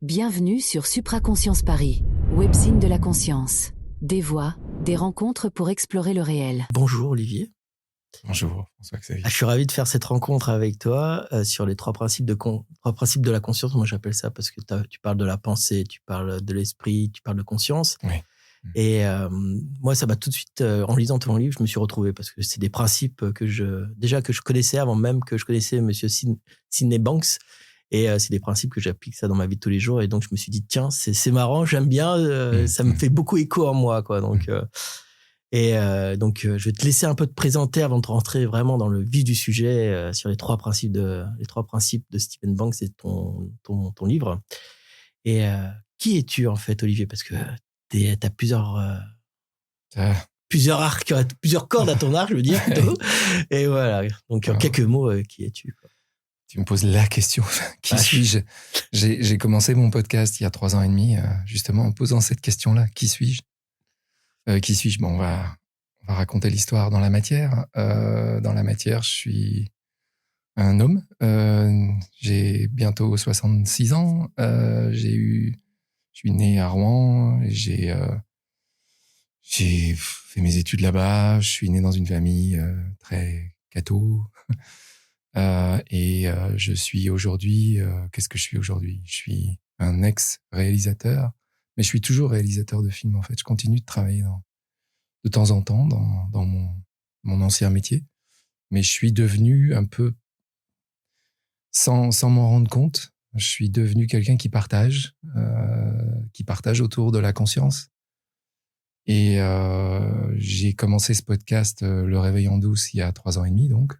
Bienvenue sur Supraconscience Paris, webzine de la conscience. Des voix, des rencontres pour explorer le réel. Bonjour Olivier. Bonjour François-Xavier. Je suis ravi de faire cette rencontre avec toi sur les trois principes de la conscience. Moi j'appelle ça parce que tu parles de la pensée, tu parles de l'esprit, tu parles de conscience. Oui. Et moi ça m'a tout de suite, en lisant ton livre, je me suis retrouvé parce que c'est des principes que je connaissais avant même que je connaissais Monsieur Sydney Banks. Et c'est des principes que j'applique ça dans ma vie de tous les jours. Et donc, je me suis dit, tiens, c'est marrant, j'aime bien, ça me fait beaucoup écho en moi, quoi. Donc, je vais te laisser un peu te présenter avant de rentrer vraiment dans le vif du sujet sur les trois principes de Stephen Banks et ton livre. Et qui es-tu, en fait, Olivier? Parce que t'as plusieurs arcs, plusieurs cordes à ton arc, je veux dire, plutôt. Et voilà. Donc, en quelques mots, qui es-tu, quoi? Tu me poses la question. Qui suis-je? J'ai commencé mon podcast il y a 3 ans et demi, justement en posant cette question-là. Qui suis-je? Bon, on va raconter l'histoire dans la matière. Dans la matière, je suis un homme. J'ai bientôt 66 ans. Je suis né à Rouen. J'ai fait mes études là-bas. Je suis né dans une famille très catho. Je suis aujourd'hui, qu'est-ce que je suis aujourd'hui? Je suis un ex-réalisateur, mais je suis toujours réalisateur de films, en fait. Je continue de travailler de temps en temps dans mon ancien métier, mais je suis devenu un peu, sans m'en rendre compte, je suis devenu quelqu'un qui partage autour de la conscience. Et j'ai commencé ce podcast, Le Réveil en douce, il y a 3 ans et demi, donc.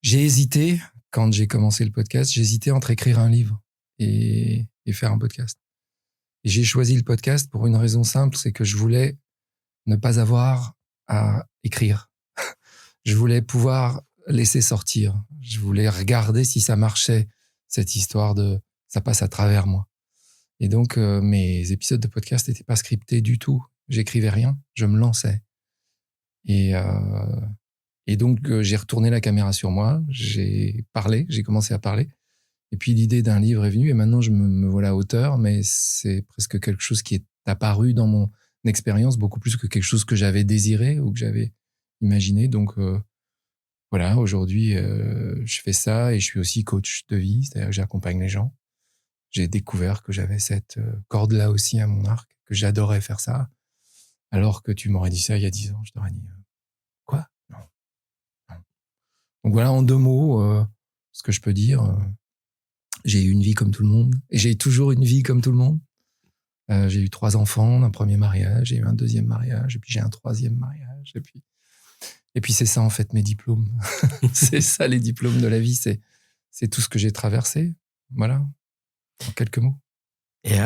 J'ai hésité, quand j'ai commencé le podcast, entre écrire un livre et faire un podcast. Et j'ai choisi le podcast pour une raison simple, c'est que je voulais ne pas avoir à écrire. Je voulais pouvoir laisser sortir. Je voulais regarder si ça marchait, cette histoire de ça passe à travers moi. Et donc, mes épisodes de podcast n'étaient pas scriptés du tout. J'écrivais rien, je me lançais. Et donc, j'ai retourné la caméra sur moi, j'ai commencé à parler. Et puis, l'idée d'un livre est venue et maintenant, je me voilà auteur, mais c'est presque quelque chose qui est apparu dans mon expérience, beaucoup plus que quelque chose que j'avais désiré ou que j'avais imaginé. Donc, voilà, aujourd'hui, je fais ça et je suis aussi coach de vie, c'est-à-dire que j'accompagne les gens. J'ai découvert que j'avais cette corde-là aussi à mon arc, que j'adorais faire ça. Alors que tu m'aurais dit ça il y a 10 ans, je t'aurais dit quoi? Non. Donc voilà, en 2 mots, ce que je peux dire, j'ai eu une vie comme tout le monde, et j'ai toujours une vie comme tout le monde. J'ai eu 3 enfants d'un premier mariage, j'ai eu un deuxième mariage, et puis j'ai un 3e mariage, et puis c'est ça en fait mes diplômes. C'est ça les diplômes de la vie, c'est tout ce que j'ai traversé, voilà, en quelques mots. Et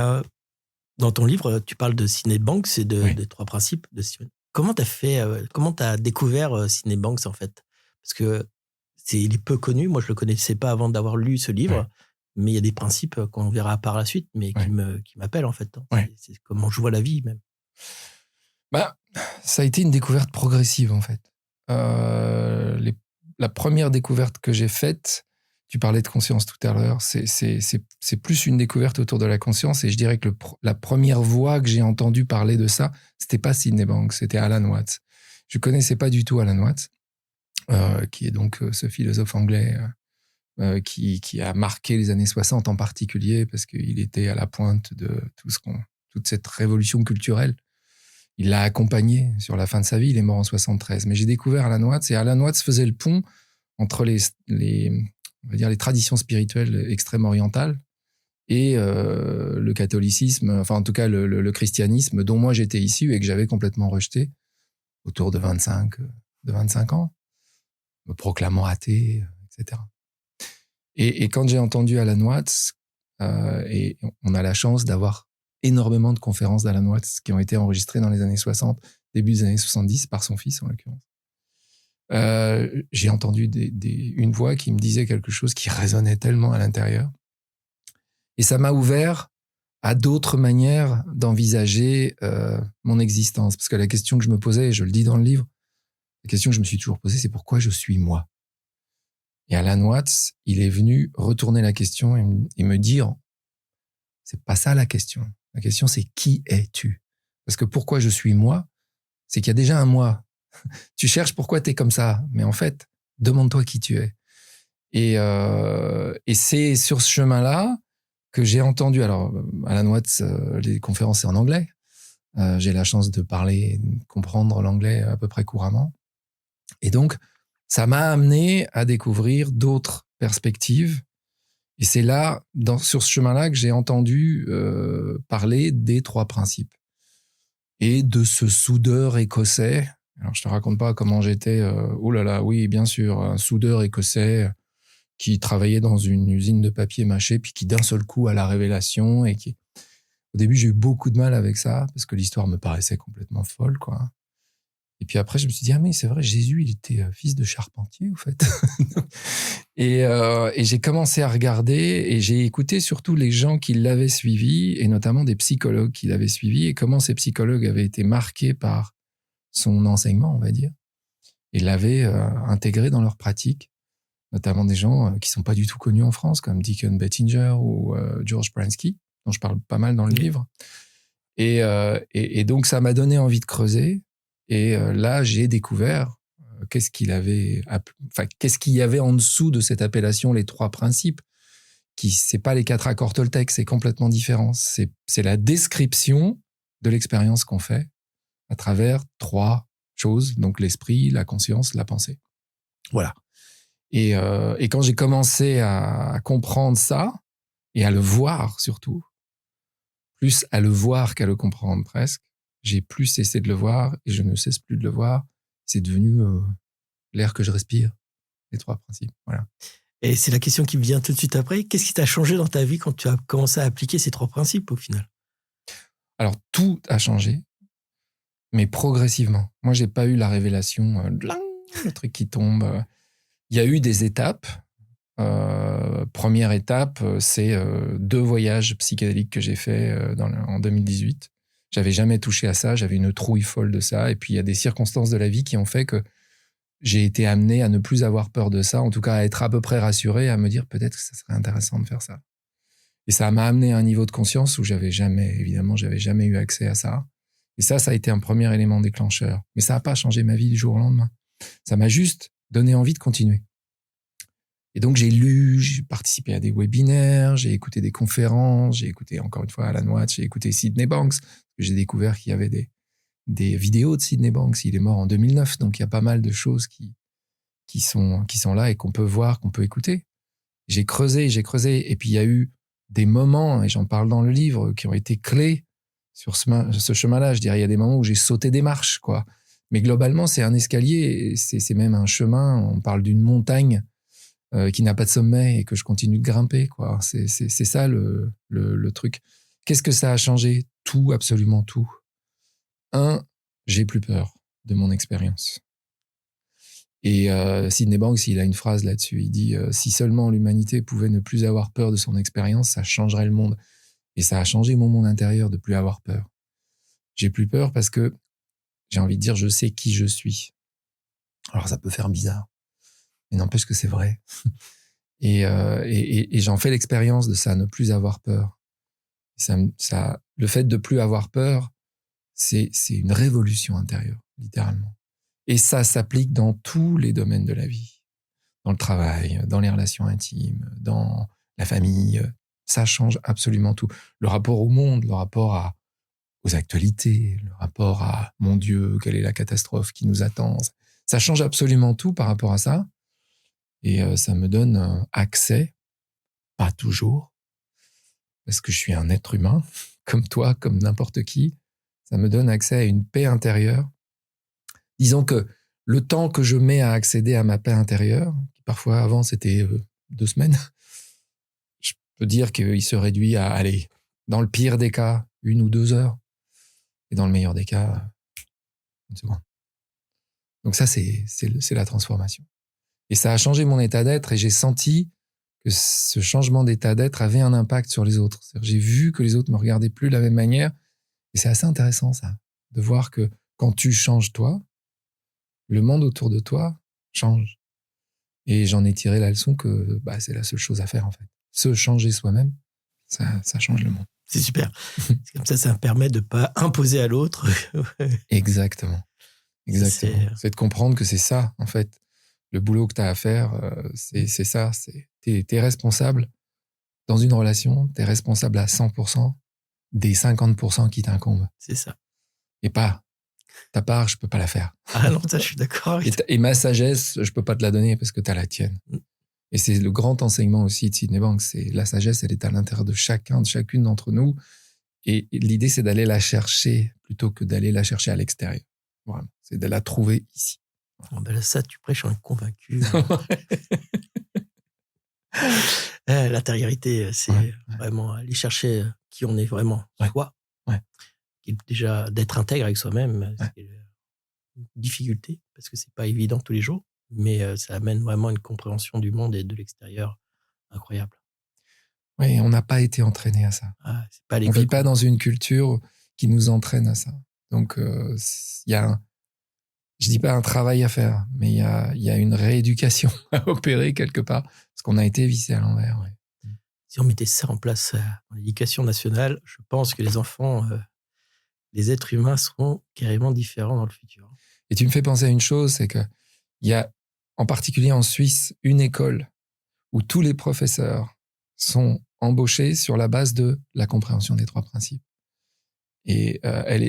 dans ton livre, tu parles de Sydney Banks et des trois principes de Stephen. Comment t'as découvert Sydney Banks en fait? Parce que il est peu connu. Moi, je le connaissais pas avant d'avoir lu ce livre, mais il y a des principes qu'on verra par la suite, mais qui m'appellent en fait. C'est comment je vois la vie même. Bah, ça a été une découverte progressive en fait. La première découverte que j'ai faite, tu parlais de conscience tout à l'heure, c'est plus une découverte autour de la conscience, et je dirais que la première voix que j'ai entendue parler de ça, c'était pas Sydney Banks, c'était Alan Watts. Je connaissais pas du tout Alan Watts, qui est donc ce philosophe anglais qui a marqué les années 60 en particulier, parce qu'il était à la pointe de toute cette révolution culturelle. Il l'a accompagné sur la fin de sa vie, il est mort en 73. Mais j'ai découvert Alan Watts, et Alan Watts faisait le pont entre on va dire les traditions spirituelles extrême-orientales et le catholicisme, enfin en tout cas le christianisme dont moi j'étais issu et que j'avais complètement rejeté autour de 25 ans, me proclamant athée, etc. Et quand j'ai entendu Alan Watts, et on a la chance d'avoir énormément de conférences d'Alan Watts qui ont été enregistrées dans les années 60, début des années 70, par son fils en l'occurrence. J'ai entendu une voix qui me disait quelque chose qui résonnait tellement à l'intérieur. Et ça m'a ouvert à d'autres manières d'envisager mon existence. Parce que la question que je me posais, et je le dis dans le livre, la question que je me suis toujours posée, c'est pourquoi je suis moi? Et Alan Watts, il est venu retourner la question et me dire, C'est pas ça la question. La question, c'est qui es-tu? Parce que pourquoi je suis moi, c'est qu'il y a déjà un moi. Tu cherches pourquoi tu es comme ça, mais en fait, demande-toi qui tu es. Et c'est sur ce chemin-là que j'ai entendu. Alors, à la Watts, les conférences, c'est en anglais. J'ai la chance de parler, de comprendre l'anglais à peu près couramment. Et donc, ça m'a amené à découvrir d'autres perspectives. Et c'est là, sur ce chemin-là, que j'ai entendu parler des 3 principes. Et de ce soudeur écossais. Alors, je te raconte pas comment j'étais... oh là là, oui, bien sûr, un soudeur écossais qui travaillait dans une usine de papier mâché, puis qui d'un seul coup a la révélation. Et qui... Au début, j'ai eu beaucoup de mal avec ça, parce que l'histoire me paraissait complètement folle, quoi. Et puis après, je me suis dit, ah mais c'est vrai, Jésus, il était fils de charpentier, au fait. Et j'ai commencé à regarder, et j'ai écouté surtout les gens qui l'avaient suivi, et notamment des psychologues qui l'avaient suivi, et comment ces psychologues avaient été marqués par son enseignement, on va dire, et l'avaient intégré dans leur pratique, notamment des gens qui sont pas du tout connus en France, comme Deacon Bettinger ou George Pransky, dont je parle pas mal dans le livre. Et donc, ça m'a donné envie de creuser. Et là, j'ai découvert qu'est-ce qu'il y avait en dessous de cette appellation, les 3 principes. C'est pas les 4 accords Toltec, c'est complètement différent. C'est la description de l'expérience qu'on fait à travers 3 choses, donc l'esprit, la conscience, la pensée. Voilà. Et quand j'ai commencé à comprendre ça, et à le voir surtout, plus à le voir qu'à le comprendre presque, j'ai plus cessé de le voir, et je ne cesse plus de le voir. C'est devenu l'air que je respire, les 3 principes. Voilà. Et c'est la question qui me vient tout de suite après. Qu'est-ce qui t'a changé dans ta vie quand tu as commencé à appliquer ces 3 principes au final? Alors, tout a changé, mais progressivement. Moi, j'ai pas eu la révélation, le truc qui tombe. Il y a eu des étapes. Première étape, c'est 2 voyages psychédéliques que j'ai fait en 2018. J'avais jamais touché à ça, j'avais une trouille folle de ça. Et puis, il y a des circonstances de la vie qui ont fait que j'ai été amené à ne plus avoir peur de ça, en tout cas à être à peu près rassuré, à me dire peut-être que ça serait intéressant de faire ça. Et ça m'a amené à un niveau de conscience où j'avais jamais eu accès à ça. Et ça a été un premier élément déclencheur. Mais ça n'a pas changé ma vie du jour au lendemain. Ça m'a juste donné envie de continuer. Et donc, j'ai lu, j'ai participé à des webinaires, j'ai écouté des conférences, j'ai écouté encore une fois Alan Watts, j'ai écouté Sydney Banks. J'ai découvert qu'il y avait des vidéos de Sydney Banks. Il est mort en 2009, donc il y a pas mal de choses qui sont là et qu'on peut voir, qu'on peut écouter. J'ai creusé. Et puis, il y a eu des moments, et j'en parle dans le livre, qui ont été clés sur ce chemin-là. Je dirais, il y a des moments où j'ai sauté des marches, quoi. Mais globalement, c'est un escalier, c'est même un chemin. On parle d'une montagne qui n'a pas de sommet et que je continue de grimper, quoi. C'est ça le truc. Qu'est-ce que ça a changé? Tout, absolument tout. 1, j'ai plus peur de mon expérience. Et Sydney Banks, il a une phrase là-dessus. Il dit si seulement l'humanité pouvait ne plus avoir peur de son expérience, ça changerait le monde. Et ça a changé mon monde intérieur de plus avoir peur. J'ai plus peur parce que j'ai envie de dire, je sais qui je suis. Alors ça peut faire bizarre, mais n'empêche que c'est vrai. Et j'en fais l'expérience de ça, ne plus avoir peur. Le fait de plus avoir peur, c'est une révolution intérieure, littéralement. Et ça s'applique dans tous les domaines de la vie. Dans le travail, dans les relations intimes, dans la famille. Ça change absolument tout. Le rapport au monde, le rapport aux actualités, le rapport à « mon Dieu, quelle est la catastrophe qui nous attend ?» Ça change absolument tout par rapport à ça. Et ça me donne accès, pas toujours, parce que je suis un être humain, comme toi, comme n'importe qui. Ça me donne accès à une paix intérieure. Disons que le temps que je mets à accéder à ma paix intérieure, qui parfois avant c'était 2 semaines, je peux dire qu'il se réduit à, allez, dans le pire des cas, 1 ou 2 heures, et dans le meilleur des cas, 1 seconde. Donc ça, c'est la transformation. Et ça a changé mon état d'être, et j'ai senti que ce changement d'état d'être avait un impact sur les autres. C'est-à-dire, j'ai vu que les autres me regardaient plus de la même manière, et c'est assez intéressant ça, de voir que quand tu changes toi, le monde autour de toi change. Et j'en ai tiré la leçon que c'est la seule chose à faire en fait. Se changer soi-même, Ça change le monde. C'est super. C'est comme ça permet de ne pas imposer à l'autre. Exactement. C'est de comprendre que c'est ça, en fait. Le boulot que tu as à faire, c'est ça. T'es responsable dans une relation, t'es responsable à 100% des 50% qui t'incombent. C'est ça. Et pas ta part, je peux pas la faire. Ah non, ça, je suis d'accord. Et ma sagesse, je peux pas te la donner parce que t'as la tienne. Et c'est le grand enseignement aussi de Sydney Banks, c'est la sagesse, elle est à l'intérieur de chacune d'entre nous. Et l'idée, c'est d'aller la chercher plutôt que d'aller la chercher à l'extérieur. Vraiment, c'est de la trouver ici. Oh ben là, ça, tu prêches un convaincu. L'intériorité, c'est vraiment aller chercher qui on est vraiment, soi. Et déjà, d'être intègre avec soi-même, c'est une difficulté, parce que c'est pas évident tous les jours, mais ça amène vraiment une compréhension du monde et de l'extérieur incroyable. Oui, on n'a pas été entraîné à ça. C'est pas on vit pas dans une culture qui nous entraîne à ça. Donc, il y a je dis pas un travail à faire, mais il y a une rééducation à opérer quelque part, parce qu'on a été vissé à l'envers. Ouais. Si on mettait ça en place dans l'éducation nationale, je pense que les enfants, les êtres humains seront carrément différents dans le futur. Et tu me fais penser à une chose, c'est qu'il y a, en particulier en Suisse, une école où tous les professeurs sont embauchés sur la base de la compréhension des 3 principes. Et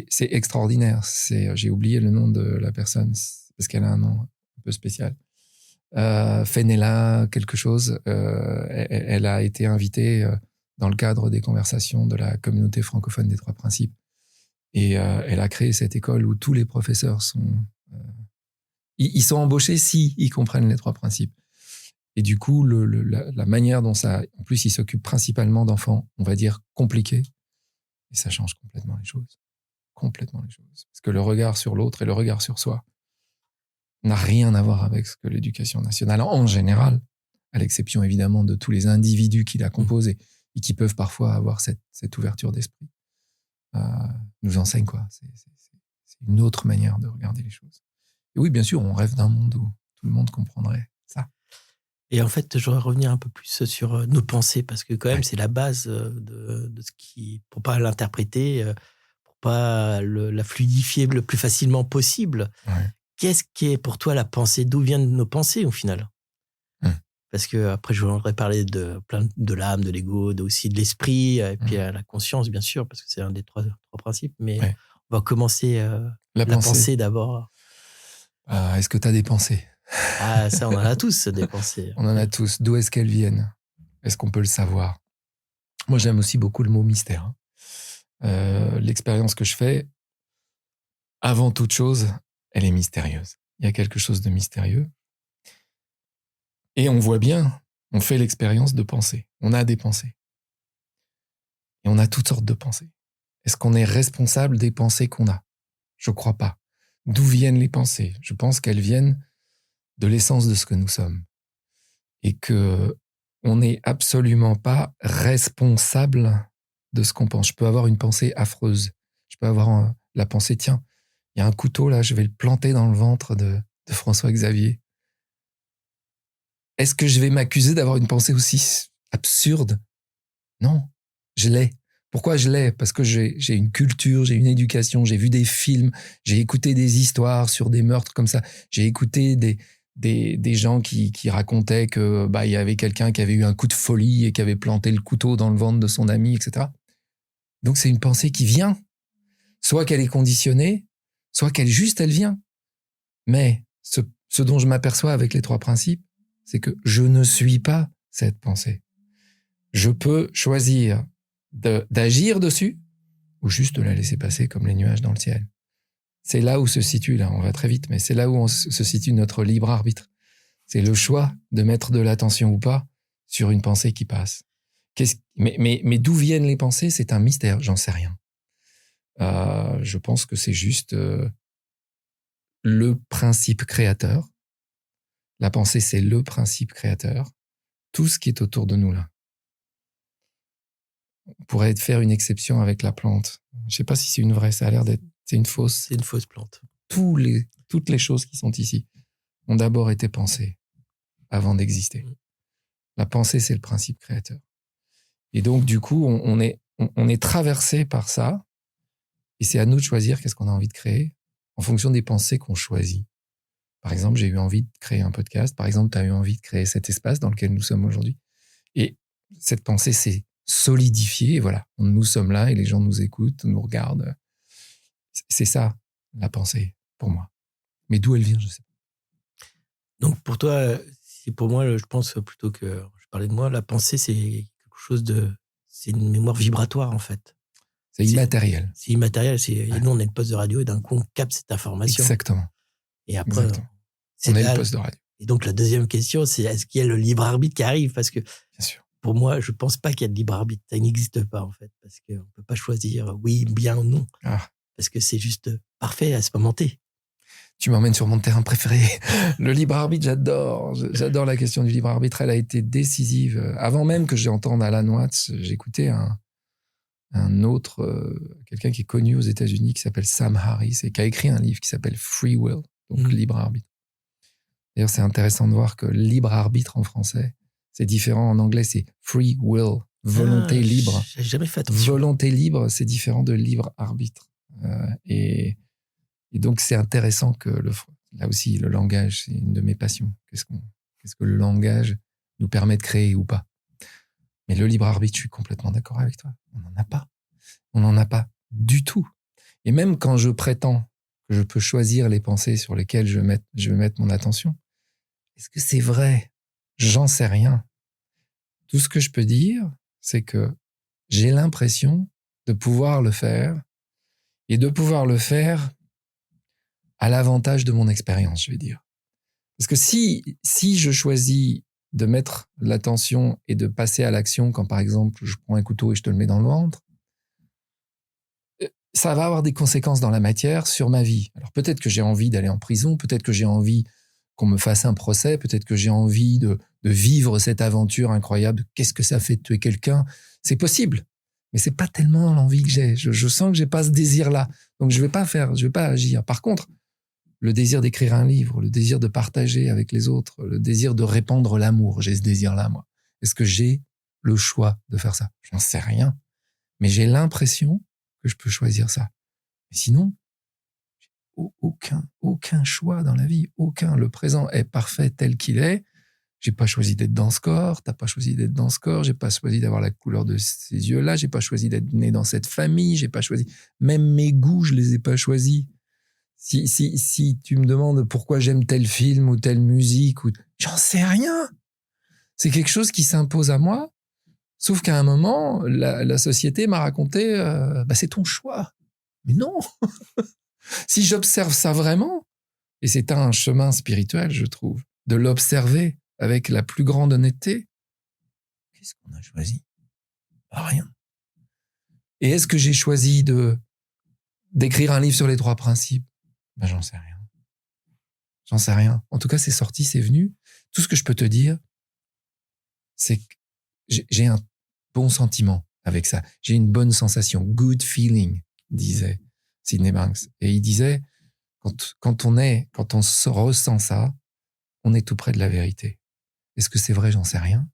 c'est extraordinaire. J'ai oublié le nom de la personne parce qu'elle a un nom un peu spécial. Fenella quelque chose. Elle a été invitée dans le cadre des conversations de la communauté francophone des 3 principes. Et elle a créé cette école où tous les professeurs sont... ils sont embauchés si ils comprennent les 3 principes. Et du coup, la manière dont ça... En plus, ils s'occupent principalement d'enfants, on va dire, compliqués. Et ça change complètement les choses. Complètement les choses. Parce que le regard sur l'autre et le regard sur soi n'a rien à voir avec ce que l'éducation nationale, en général, à l'exception évidemment de tous les individus qui la composent et qui peuvent parfois avoir cette ouverture d'esprit, nous enseigne quoi. C'est une autre manière de regarder les choses. Et oui, bien sûr, on rêve d'un monde où tout le monde comprendrait ça. Et en fait, je voudrais revenir un peu plus sur nos pensées, parce que quand même, c'est la base de ce qui, pour pas l'interpréter, pour pas la fluidifier le plus facilement possible. Ouais. Qu'est-ce qui est pour toi la pensée? D'où viennent nos pensées au final? Parce que après, je voudrais parler de l'âme, de l'ego, aussi de l'esprit, et puis la conscience, bien sûr, parce que c'est un des trois principes. Mais on va commencer la pensée d'abord. Est-ce que tu as des pensées? Ah, ça, on en a tous des pensées. On en a tous. D'où est-ce qu'elles viennent? Est-ce qu'on peut le savoir? Moi, j'aime aussi beaucoup le mot mystère. L'expérience que je fais, avant toute chose, elle est mystérieuse. Il y a quelque chose de mystérieux. Et on voit bien, on fait l'expérience de penser. On a des pensées. Et on a toutes sortes de pensées. Est-ce qu'on est responsable des pensées qu'on a? Je crois pas. D'où viennent les pensées? Je pense qu'elles viennent de l'essence de ce que nous sommes. Et que on n'est absolument pas responsable de ce qu'on pense. Je peux avoir une pensée affreuse. Je peux avoir la pensée, tiens, il y a un couteau là, je vais le planter dans le ventre de François-Xavier. Est-ce que je vais m'accuser d'avoir une pensée aussi absurde? Non, je l'ai. Pourquoi je l'ai? Parce que j'ai une culture, j'ai une éducation, j'ai vu des films, j'ai écouté des histoires sur des meurtres comme ça, j'ai écouté des gens qui racontaient que il y avait quelqu'un qui avait eu un coup de folie et qui avait planté le couteau dans le ventre de son ami, etc. Donc c'est une pensée qui vient. Soit qu'elle est conditionnée, soit qu'elle vient. Mais ce dont je m'aperçois avec les 3 principes, c'est que je ne suis pas cette pensée. Je peux choisir d'agir dessus ou juste de la laisser passer comme les nuages dans le ciel. C'est là où se situe, là, on va très vite, mais c'est là où se situe notre libre arbitre. C'est le choix de mettre de l'attention ou pas sur une pensée qui passe. Mais d'où viennent les pensées? C'est un mystère, j'en sais rien. Je pense que c'est juste le principe créateur. La pensée, c'est le principe créateur. Tout ce qui est autour de nous, là. On pourrait faire une exception avec la plante. Je sais pas si c'est une vraie, ça a l'air d'être... C'est une fausse. C'est une fausse plante. Toutes les choses qui sont ici ont d'abord été pensées avant d'exister. La pensée, c'est le principe créateur. Et donc, du coup, on est traversé par ça. Et c'est à nous de choisir qu'est-ce qu'on a envie de créer en fonction des pensées qu'on choisit. Par exemple, j'ai eu envie de créer un podcast. Par exemple, tu as eu envie de créer cet espace dans lequel nous sommes aujourd'hui. Et cette pensée s'est solidifiée. Et voilà, nous sommes là et les gens nous écoutent, nous regardent. C'est ça, la pensée, pour moi. Mais d'où elle vient, je sais pas. Donc pour toi, pour moi, je pense plutôt que je parlais de moi, la pensée, c'est quelque chose c'est une mémoire vibratoire en fait. C'est immatériel. C'est immatériel. Et nous, on est le poste de radio et d'un coup, on capte cette information. Exactement. Et après, on est le poste de radio. Et donc la deuxième question, c'est est-ce qu'il y a le libre arbitre qui arrive? Parce que bien sûr. Pour moi, je pense pas qu'il y a de libre arbitre. Ça n'existe pas en fait, parce qu'on peut pas choisir oui, bien ou non. Parce que c'est juste parfait à ce moment T. Tu m'emmènes sur mon terrain préféré. Le libre arbitre, j'adore. J'adore la question du libre arbitre. Elle a été décisive. Avant même que j'entende Alan Watts, j'écoutais un autre, quelqu'un qui est connu aux États-Unis qui s'appelle Sam Harris et qui a écrit un livre qui s'appelle Free Will, donc libre arbitre. D'ailleurs, c'est intéressant de voir que libre arbitre en français, c'est différent. En anglais, c'est free will, volonté libre. J'ai jamais fait attention. Volonté libre, c'est différent de libre arbitre. Et donc, c'est intéressant que là aussi, le langage, c'est une de mes passions. Qu'est-ce que le langage nous permet de créer ou pas? Mais le libre arbitre, je suis complètement d'accord avec toi. On n'en a pas. On n'en a pas du tout. Et même quand je prétends que je peux choisir les pensées sur lesquelles je vais mettre mon attention, est-ce que c'est vrai? J'en sais rien. Tout ce que je peux dire, c'est que j'ai l'impression de pouvoir le faire et de pouvoir le faire à l'avantage de mon expérience, je vais dire. Parce que si je choisis de mettre l'attention et de passer à l'action quand, par exemple, je prends un couteau et je te le mets dans le ventre, ça va avoir des conséquences dans la matière sur ma vie. Alors peut-être que j'ai envie d'aller en prison, peut-être que j'ai envie qu'on me fasse un procès, peut-être que j'ai envie de vivre cette aventure incroyable. Qu'est-ce que ça fait de tuer quelqu'un? C'est possible, mais c'est pas tellement l'envie que j'ai. Je sens que j'ai pas ce désir-là, donc je vais pas agir. Par contre, le désir d'écrire un livre, le désir de partager avec les autres, le désir de répandre l'amour, j'ai ce désir-là, moi. Est-ce que j'ai le choix de faire ça? J'en sais rien, mais j'ai l'impression que je peux choisir ça. Mais sinon, aucun choix dans la vie, aucun. Le présent est parfait tel qu'il est. J'ai pas choisi d'être dans ce corps, t'as pas choisi d'être dans ce corps, j'ai pas choisi d'avoir la couleur de ces yeux-là, j'ai pas choisi d'être né dans cette famille, j'ai pas choisi. Même mes goûts, je les ai pas choisis. Si tu me demandes pourquoi j'aime tel film ou telle musique, j'en sais rien. C'est quelque chose qui s'impose à moi. Sauf qu'à un moment, la société m'a raconté, c'est ton choix. Mais non. Si j'observe ça vraiment, et c'est un chemin spirituel, je trouve, de l'observer avec la plus grande honnêteté, qu'est-ce qu'on a choisi? Rien. Et est-ce que j'ai choisi d'écrire un livre sur les 3 principes? J'en sais rien. J'en sais rien. En tout cas, c'est sorti, c'est venu. Tout ce que je peux te dire, c'est que j'ai un bon sentiment avec ça. J'ai une bonne sensation. Good feeling, disait Sydney Banks. Et il disait, quand on ressent ça, on est tout près de la vérité. Est-ce que c'est vrai? J'en sais rien.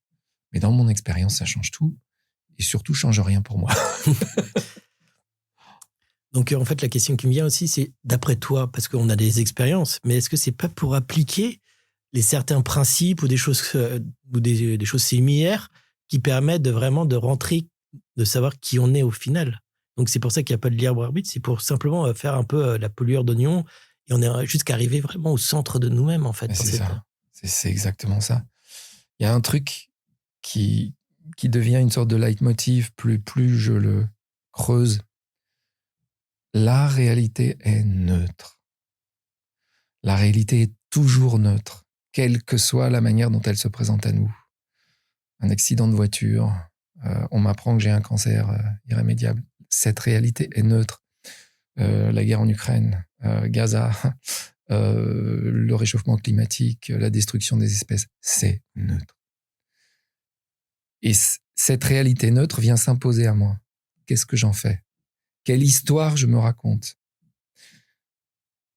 Mais dans mon expérience, ça change tout. Et surtout, change rien pour moi. Donc, en fait, la question qui me vient aussi, c'est d'après toi, parce qu'on a des expériences, mais est-ce que c'est pas pour appliquer certains principes ou des choses similaires qui permettent vraiment de rentrer, de savoir qui on est au final? Donc, c'est pour ça qu'il n'y a pas de libre arbitre, c'est pour simplement faire un peu la pelure d'oignon et on est jusqu'à arriver vraiment au centre de nous-mêmes, en fait. C'est ça. C'est exactement ça. Il y a un truc qui devient une sorte de leitmotiv plus je le creuse. La réalité est neutre. La réalité est toujours neutre, quelle que soit la manière dont elle se présente à nous. Un accident de voiture, on m'apprend que j'ai un cancer irrémédiable. Cette réalité est neutre. La guerre en Ukraine, Gaza, le réchauffement climatique, la destruction des espèces, c'est neutre. Et cette réalité neutre vient s'imposer à moi. Qu'est-ce que j'en fais? Quelle histoire je me raconte?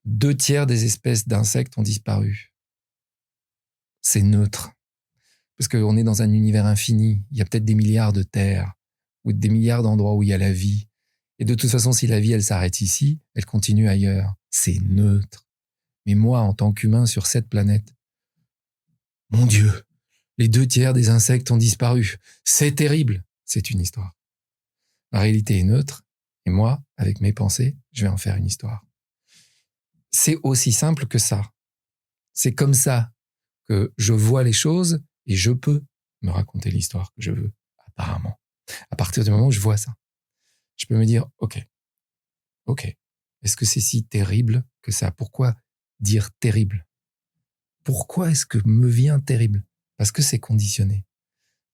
2/3 des espèces d'insectes ont disparu. C'est neutre. parce qu'on est dans un univers infini. Il y a peut-être des milliards de terres ou des milliards d'endroits où il y a la vie. Et de toute façon, si la vie, elle s'arrête ici, elle continue ailleurs. C'est neutre. Mais moi, en tant qu'humain sur cette planète, mon Dieu, les 2/3 des insectes ont disparu. C'est terrible. C'est une histoire. La réalité est neutre. Et moi, avec mes pensées, je vais en faire une histoire. C'est aussi simple que ça. C'est comme ça que je vois les choses et je peux me raconter l'histoire que je veux, apparemment. À partir du moment où je vois ça, je peux me dire, ok, est-ce que c'est si terrible que ça? Pourquoi dire terrible? Pourquoi est-ce que me vient terrible? Parce que c'est conditionné.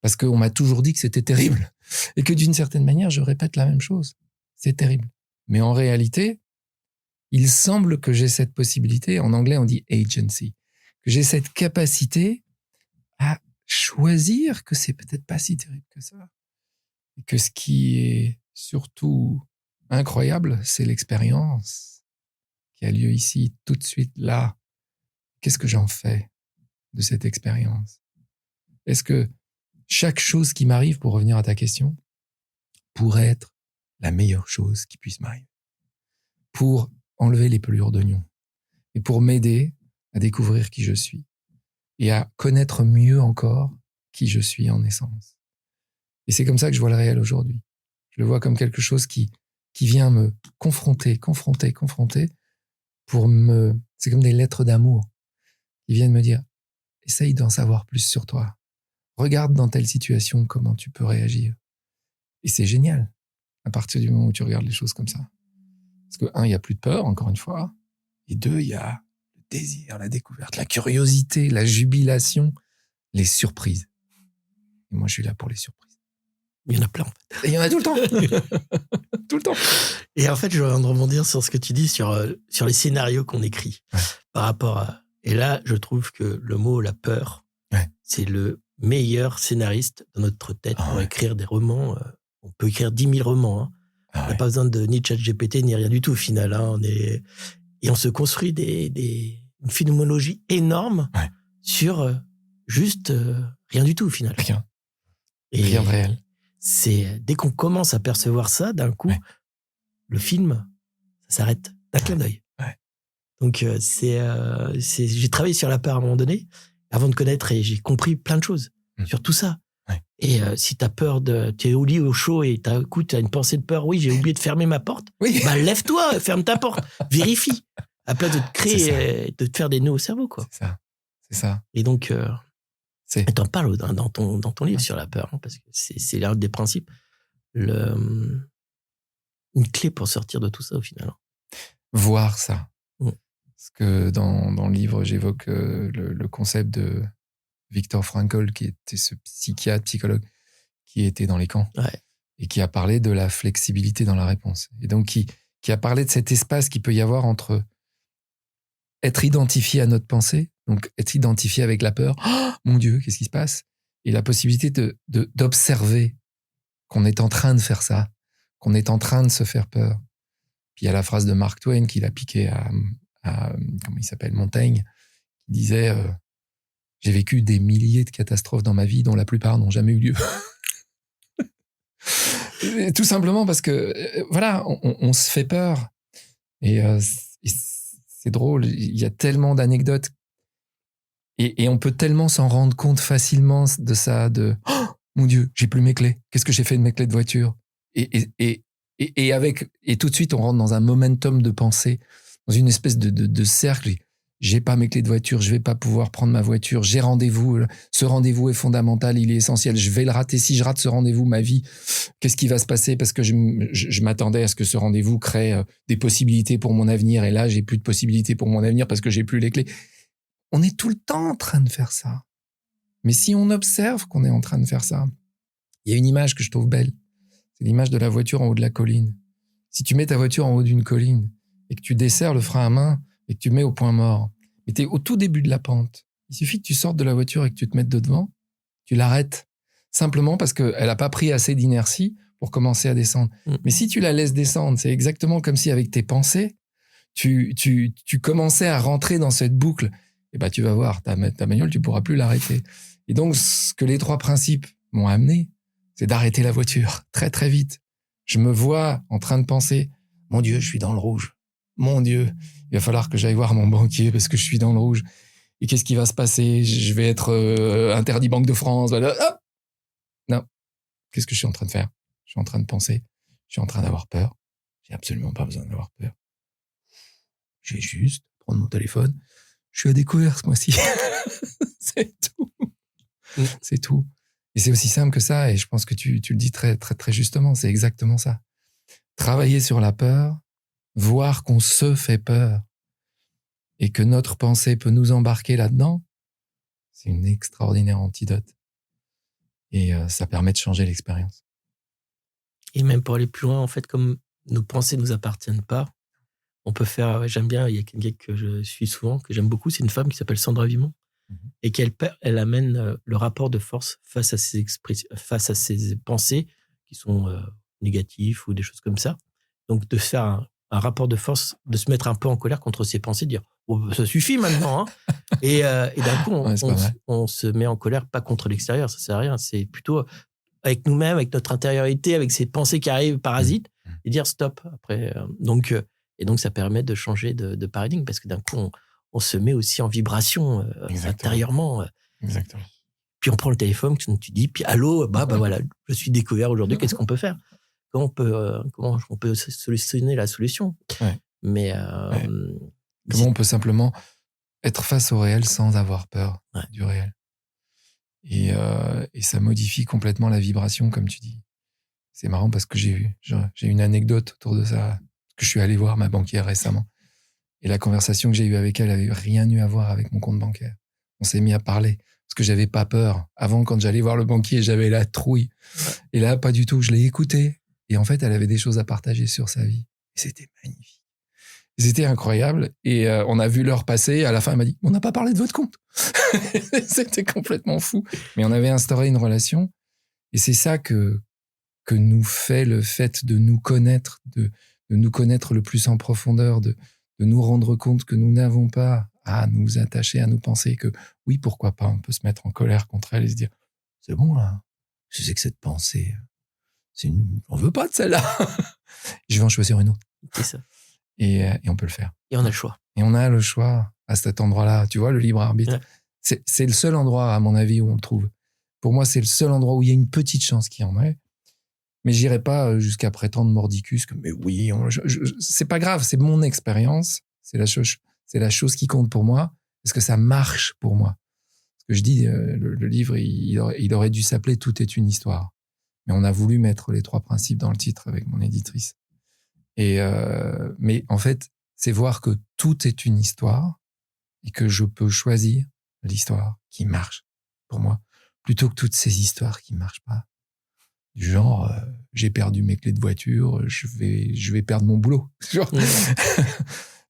Parce qu'on m'a toujours dit que c'était terrible. Et que d'une certaine manière, je répète la même chose. C'est terrible. Mais en réalité, il semble que j'ai cette possibilité, en anglais on dit agency, que j'ai cette capacité à choisir que c'est peut-être pas si terrible que ça. Et que ce qui est surtout incroyable, c'est l'expérience qui a lieu ici, tout de suite, là. Qu'est-ce que j'en fais de cette expérience? Est-ce que chaque chose qui m'arrive, pour revenir à ta question, pourrait être la meilleure chose qui puisse m'arriver? Pour enlever les pelures d'oignon et pour m'aider à découvrir qui je suis et à connaître mieux encore qui je suis en essence. Et c'est comme ça que je vois le réel aujourd'hui. Je le vois comme quelque chose qui vient me confronter pour me... C'est comme des lettres d'amour qui viennent me dire « Essaye d'en savoir plus sur toi. Regarde dans telle situation comment tu peux réagir. » Et c'est génial à partir du moment où tu regardes les choses comme ça. Parce que, 1, il n'y a plus de peur, encore une fois. Et 2, il y a le désir, la découverte, la curiosité, la jubilation, les surprises. Et moi, je suis là pour les surprises. Il y en a plein. Et il y en a tout le temps. Tout le temps. Et en fait, je viens de rebondir sur ce que tu dis sur les scénarios qu'on écrit. Ouais. Par rapport à... Et là, je trouve que le mot, la peur, ouais. c'est le meilleur scénariste dans notre tête pour ouais. écrire des romans. On peut écrire 10 000 romans. Hein. On n'a pas besoin de ni ChatGPT, ni rien du tout, au final. Hein. Et on se construit une phénoménologie énorme sur juste rien du tout, au final. Rien. Et rien de réel. C'est, dès qu'on commence à percevoir ça, d'un coup, le film, ça s'arrête d'un clin d'œil. Ouais. Donc, j'ai travaillé sur la peur à un moment donné, avant de connaître, et j'ai compris plein de choses sur tout ça. Ouais. Et si t'as peur t'es au lit au chaud et t'as une pensée de peur, oui, j'ai oublié de fermer ma porte, bah lève-toi, ferme ta porte, vérifie, à place de te créer, de te faire des nœuds au cerveau, quoi. C'est ça. Et donc, et t'en parles dans ton livre sur la peur, hein, parce que c'est l'un des principes, une clé pour sortir de tout ça, au final. Voir ça. Parce que dans le livre, j'évoque le concept de Viktor Frankl, qui était ce psychologue qui était dans les camps et qui a parlé de la flexibilité dans la réponse. Et donc, qui a parlé de cet espace qu'il peut y avoir entre être identifié à notre pensée, donc être identifié avec la peur, oh, mon Dieu, qu'est-ce qui se passe? Et la possibilité d'observer qu'on est en train de faire ça, qu'on est en train de se faire peur. Puis il y a la phrase de Mark Twain qu'il a piquée à comment il s'appelle, Montaigne, qui disait j'ai vécu des milliers de catastrophes dans ma vie dont la plupart n'ont jamais eu lieu. Tout simplement parce que voilà, on se fait peur. Et c'est drôle, il y a tellement d'anecdotes et on peut tellement s'en rendre compte facilement de ça, de oh, mon Dieu, j'ai plus mes clés. Qu'est-ce que j'ai fait de mes clés de voiture? Et tout de suite on rentre dans un momentum de pensée, dans une espèce de cercle. J'ai pas mes clés de voiture, je vais pas pouvoir prendre ma voiture, j'ai rendez-vous, ce rendez-vous est fondamental, il est essentiel, je vais le rater. Si je rate ce rendez-vous, ma vie, qu'est-ce qui va se passer? Parce que je m'attendais à ce que ce rendez-vous crée des possibilités pour mon avenir, et là, j'ai plus de possibilités pour mon avenir parce que j'ai plus les clés. On est tout le temps en train de faire ça. Mais si on observe qu'on est en train de faire ça, il y a une image que je trouve belle. C'est l'image de la voiture en haut de la colline. Si tu mets ta voiture en haut d'une colline et que tu desserres le frein à main et que tu mets au point mort, et tu es au tout début de la pente, il suffit que tu sortes de la voiture et que tu te mettes de devant, tu l'arrêtes. Simplement parce qu'elle n'a pas pris assez d'inertie pour commencer à descendre. Mais si tu la laisses descendre, c'est exactement comme si avec tes pensées, tu commençais à rentrer dans cette boucle. Et bah, tu vas voir, ta bagnole, tu pourras plus l'arrêter. Et donc, ce que les 3 principes m'ont amené, c'est d'arrêter la voiture très, très vite. Je me vois en train de penser, mon Dieu, je suis dans le rouge. Mon Dieu, il va falloir que j'aille voir mon banquier parce que je suis dans le rouge. Et qu'est-ce qui va se passer? Je vais être interdit Banque de France. Voilà. Hop, non. Qu'est-ce que je suis en train de faire? Je suis en train de penser. Je suis en train d'avoir peur. J'ai absolument pas besoin d'avoir peur. Je vais juste prendre mon téléphone. Je suis à découvert ce mois-ci. C'est tout. C'est tout. Et c'est aussi simple que ça. Et je pense que tu le dis très, très, très justement. C'est exactement ça. Travailler sur la peur, voir qu'on se fait peur et que notre pensée peut nous embarquer là-dedans, c'est une extraordinaire antidote. Et ça permet de changer l'expérience. Et même pour aller plus loin, en fait, comme nos pensées ne nous appartiennent pas, on peut faire, j'aime bien, il y a quelqu'un que je suis souvent, que j'aime beaucoup, c'est une femme qui s'appelle Sandra Vimont, et elle amène le rapport de force face à ses pensées qui sont négatives ou des choses comme ça. Donc, de faire un rapport de force, de se mettre un peu en colère contre ses pensées, de dire oh, ça suffit maintenant. Hein. Et d'un coup, on se met en colère, pas contre l'extérieur, ça sert à rien. C'est plutôt avec nous-mêmes, avec notre intériorité, avec ces pensées qui arrivent, parasites, et dire stop. Après, donc, ça permet de changer de paradigme parce que d'un coup, on se met aussi en vibration intérieurement. Exactement. Puis on prend le téléphone, tu dis, puis allô, voilà, je suis découvert aujourd'hui, qu'est-ce qu'on peut faire? Comment on peut solutionner la solution? Ouais. Mais comment on peut simplement être face au réel sans avoir peur du réel? Et ça modifie complètement la vibration, comme tu dis. C'est marrant parce que j'ai une anecdote autour de ça, parce que je suis allé voir ma banquière récemment. Et la conversation que j'ai eue avec elle avait rien eu à voir avec mon compte bancaire. On s'est mis à parler parce que j'avais pas peur. Avant, quand j'allais voir le banquier, j'avais la trouille. Et là, pas du tout. Je l'ai écoutée. Et en fait, elle avait des choses à partager sur sa vie. Et c'était magnifique. C'était incroyable. Et on a vu l'heure passer. À la fin, elle m'a dit, on n'a pas parlé de votre compte. C'était complètement fou. Mais on avait instauré une relation. Et c'est ça que nous fait le fait de nous connaître, de nous connaître le plus en profondeur, de nous rendre compte que nous n'avons pas à nous attacher à nos pensées, que oui, pourquoi pas, on peut se mettre en colère contre elle et se dire, c'est bon là, je sais que cette pensée, on veut pas de celle-là. Je vais en choisir une autre. C'est ça. Et on peut le faire. Et on a le choix. Et on a le choix à cet endroit-là. Tu vois, le libre arbitre. Ouais. C'est le seul endroit, à mon avis, où on le trouve. Pour moi, c'est le seul endroit où il y a une petite chance qu'il y en ait. Mais j'irai pas jusqu'à prétendre mordicus que, mais oui, c'est pas grave, c'est mon expérience. C'est la chose qui compte pour moi. Est-ce que ça marche pour moi? Ce que je dis, le livre, il aurait dû s'appeler Tout est une histoire. Mais on a voulu mettre les 3 principes dans le titre avec mon éditrice. Mais en fait, c'est voir que tout est une histoire et que je peux choisir l'histoire qui marche pour moi, plutôt que toutes ces histoires qui marchent pas. Du genre, j'ai perdu mes clés de voiture, je vais perdre mon boulot.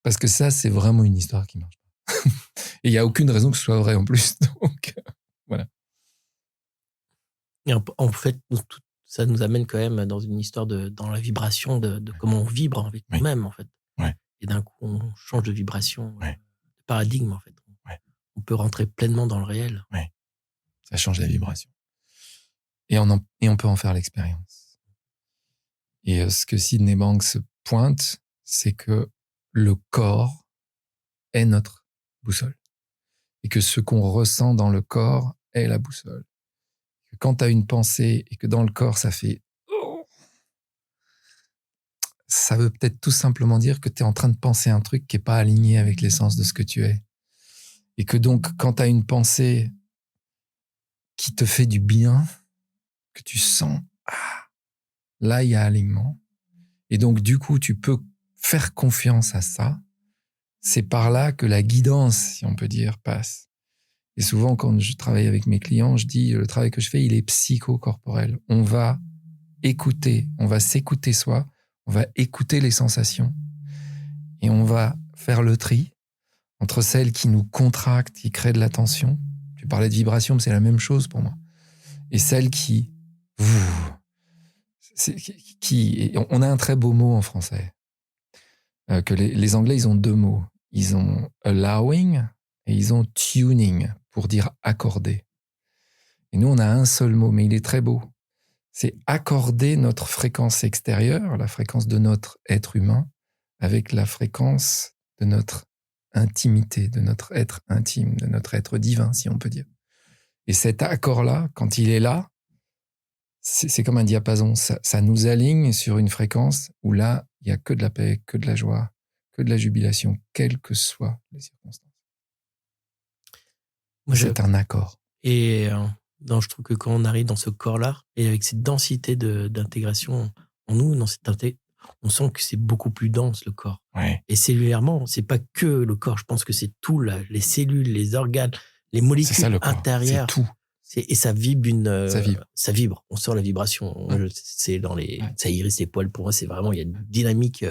Parce que ça, c'est vraiment une histoire qui marche pas. Et il n'y a aucune raison que ce soit vrai en plus. Donc, voilà. Et en fait, ça nous amène quand même dans une histoire dans la vibration de comment on vibre avec nous-mêmes, en fait. Ouais. Et d'un coup, on change de vibration, de paradigme, en fait. On peut rentrer pleinement dans le réel. Ouais. Ça change la vibration. Et on peut en faire l'expérience. Et ce que Sydney Banks pointe, c'est que le corps est notre boussole. Et que ce qu'on ressent dans le corps est la boussole. Que quand tu as une pensée et que dans le corps, ça fait... Ça veut peut-être tout simplement dire que tu es en train de penser un truc qui n'est pas aligné avec l'essence de ce que tu es. Et que donc, quand tu as une pensée qui te fait du bien, que tu sens, là, il y a alignement. Et donc, du coup, tu peux faire confiance à ça. C'est par là que la guidance, si on peut dire, passe. Et souvent, quand je travaille avec mes clients, je dis, le travail que je fais, il est psychocorporel. On va écouter, on va s'écouter soi, on va écouter les sensations et on va faire le tri entre celles qui nous contractent, qui créent de la tension. Tu parlais de vibration, mais c'est la même chose pour moi. Et celles qui... On a un très beau mot en français. Que les Anglais, ils ont 2 mots. Ils ont allowing et ils ont tuning pour dire accorder. Et nous, on a un seul mot, mais il est très beau. C'est accorder notre fréquence extérieure, la fréquence de notre être humain, avec la fréquence de notre intimité, de notre être intime, de notre être divin, si on peut dire. Et cet accord-là, quand il est là, c'est comme un diapason. Ça nous aligne sur une fréquence où là, il n'y a que de la paix, que de la joie, que de la jubilation, quelles que soient les circonstances. C'est un accord. Et je trouve que quand on arrive dans ce corps-là, et avec cette densité d'intégration en nous, on sent que c'est beaucoup plus dense, le corps. Ouais. Et cellulairement, c'est pas que le corps. Je pense que c'est tout, là, les cellules, les organes, les molécules c'est ça, le corps. intérieures. C'est tout. Et ça vibre ça vibre. On sent la vibration. C'est dans ça hérisse les poils. Pour moi, c'est vraiment, il y a une dynamique.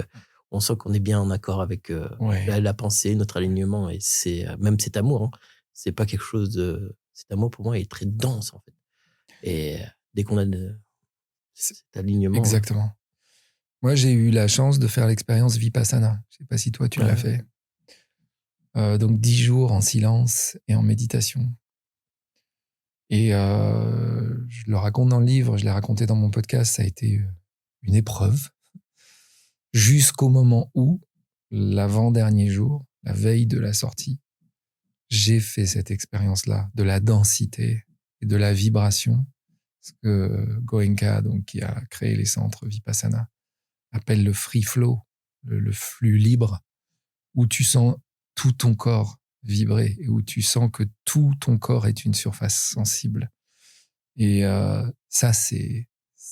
On sent qu'on est bien en accord avec la pensée, notre alignement. Et c'est même cet amour. Hein, c'est pas quelque chose de. Cet amour, pour moi, est très dense, en fait. Et dès qu'on a cet alignement. Exactement. Moi, j'ai eu la chance de faire l'expérience Vipassana. Je sais pas si toi, tu l'as fait. Donc, 10 jours en silence et en méditation. Et je le raconte dans le livre, je l'ai raconté dans mon podcast, ça a été une épreuve. Jusqu'au moment où, l'avant-dernier jour, la veille de la sortie, j'ai fait cette expérience-là, de la densité et de la vibration, ce que Goenka, donc, qui a créé les centres Vipassana, appelle le free flow, le flux libre, où tu sens tout ton corps vibrer et où tu sens que tout ton corps est une surface sensible. Et ça, c'est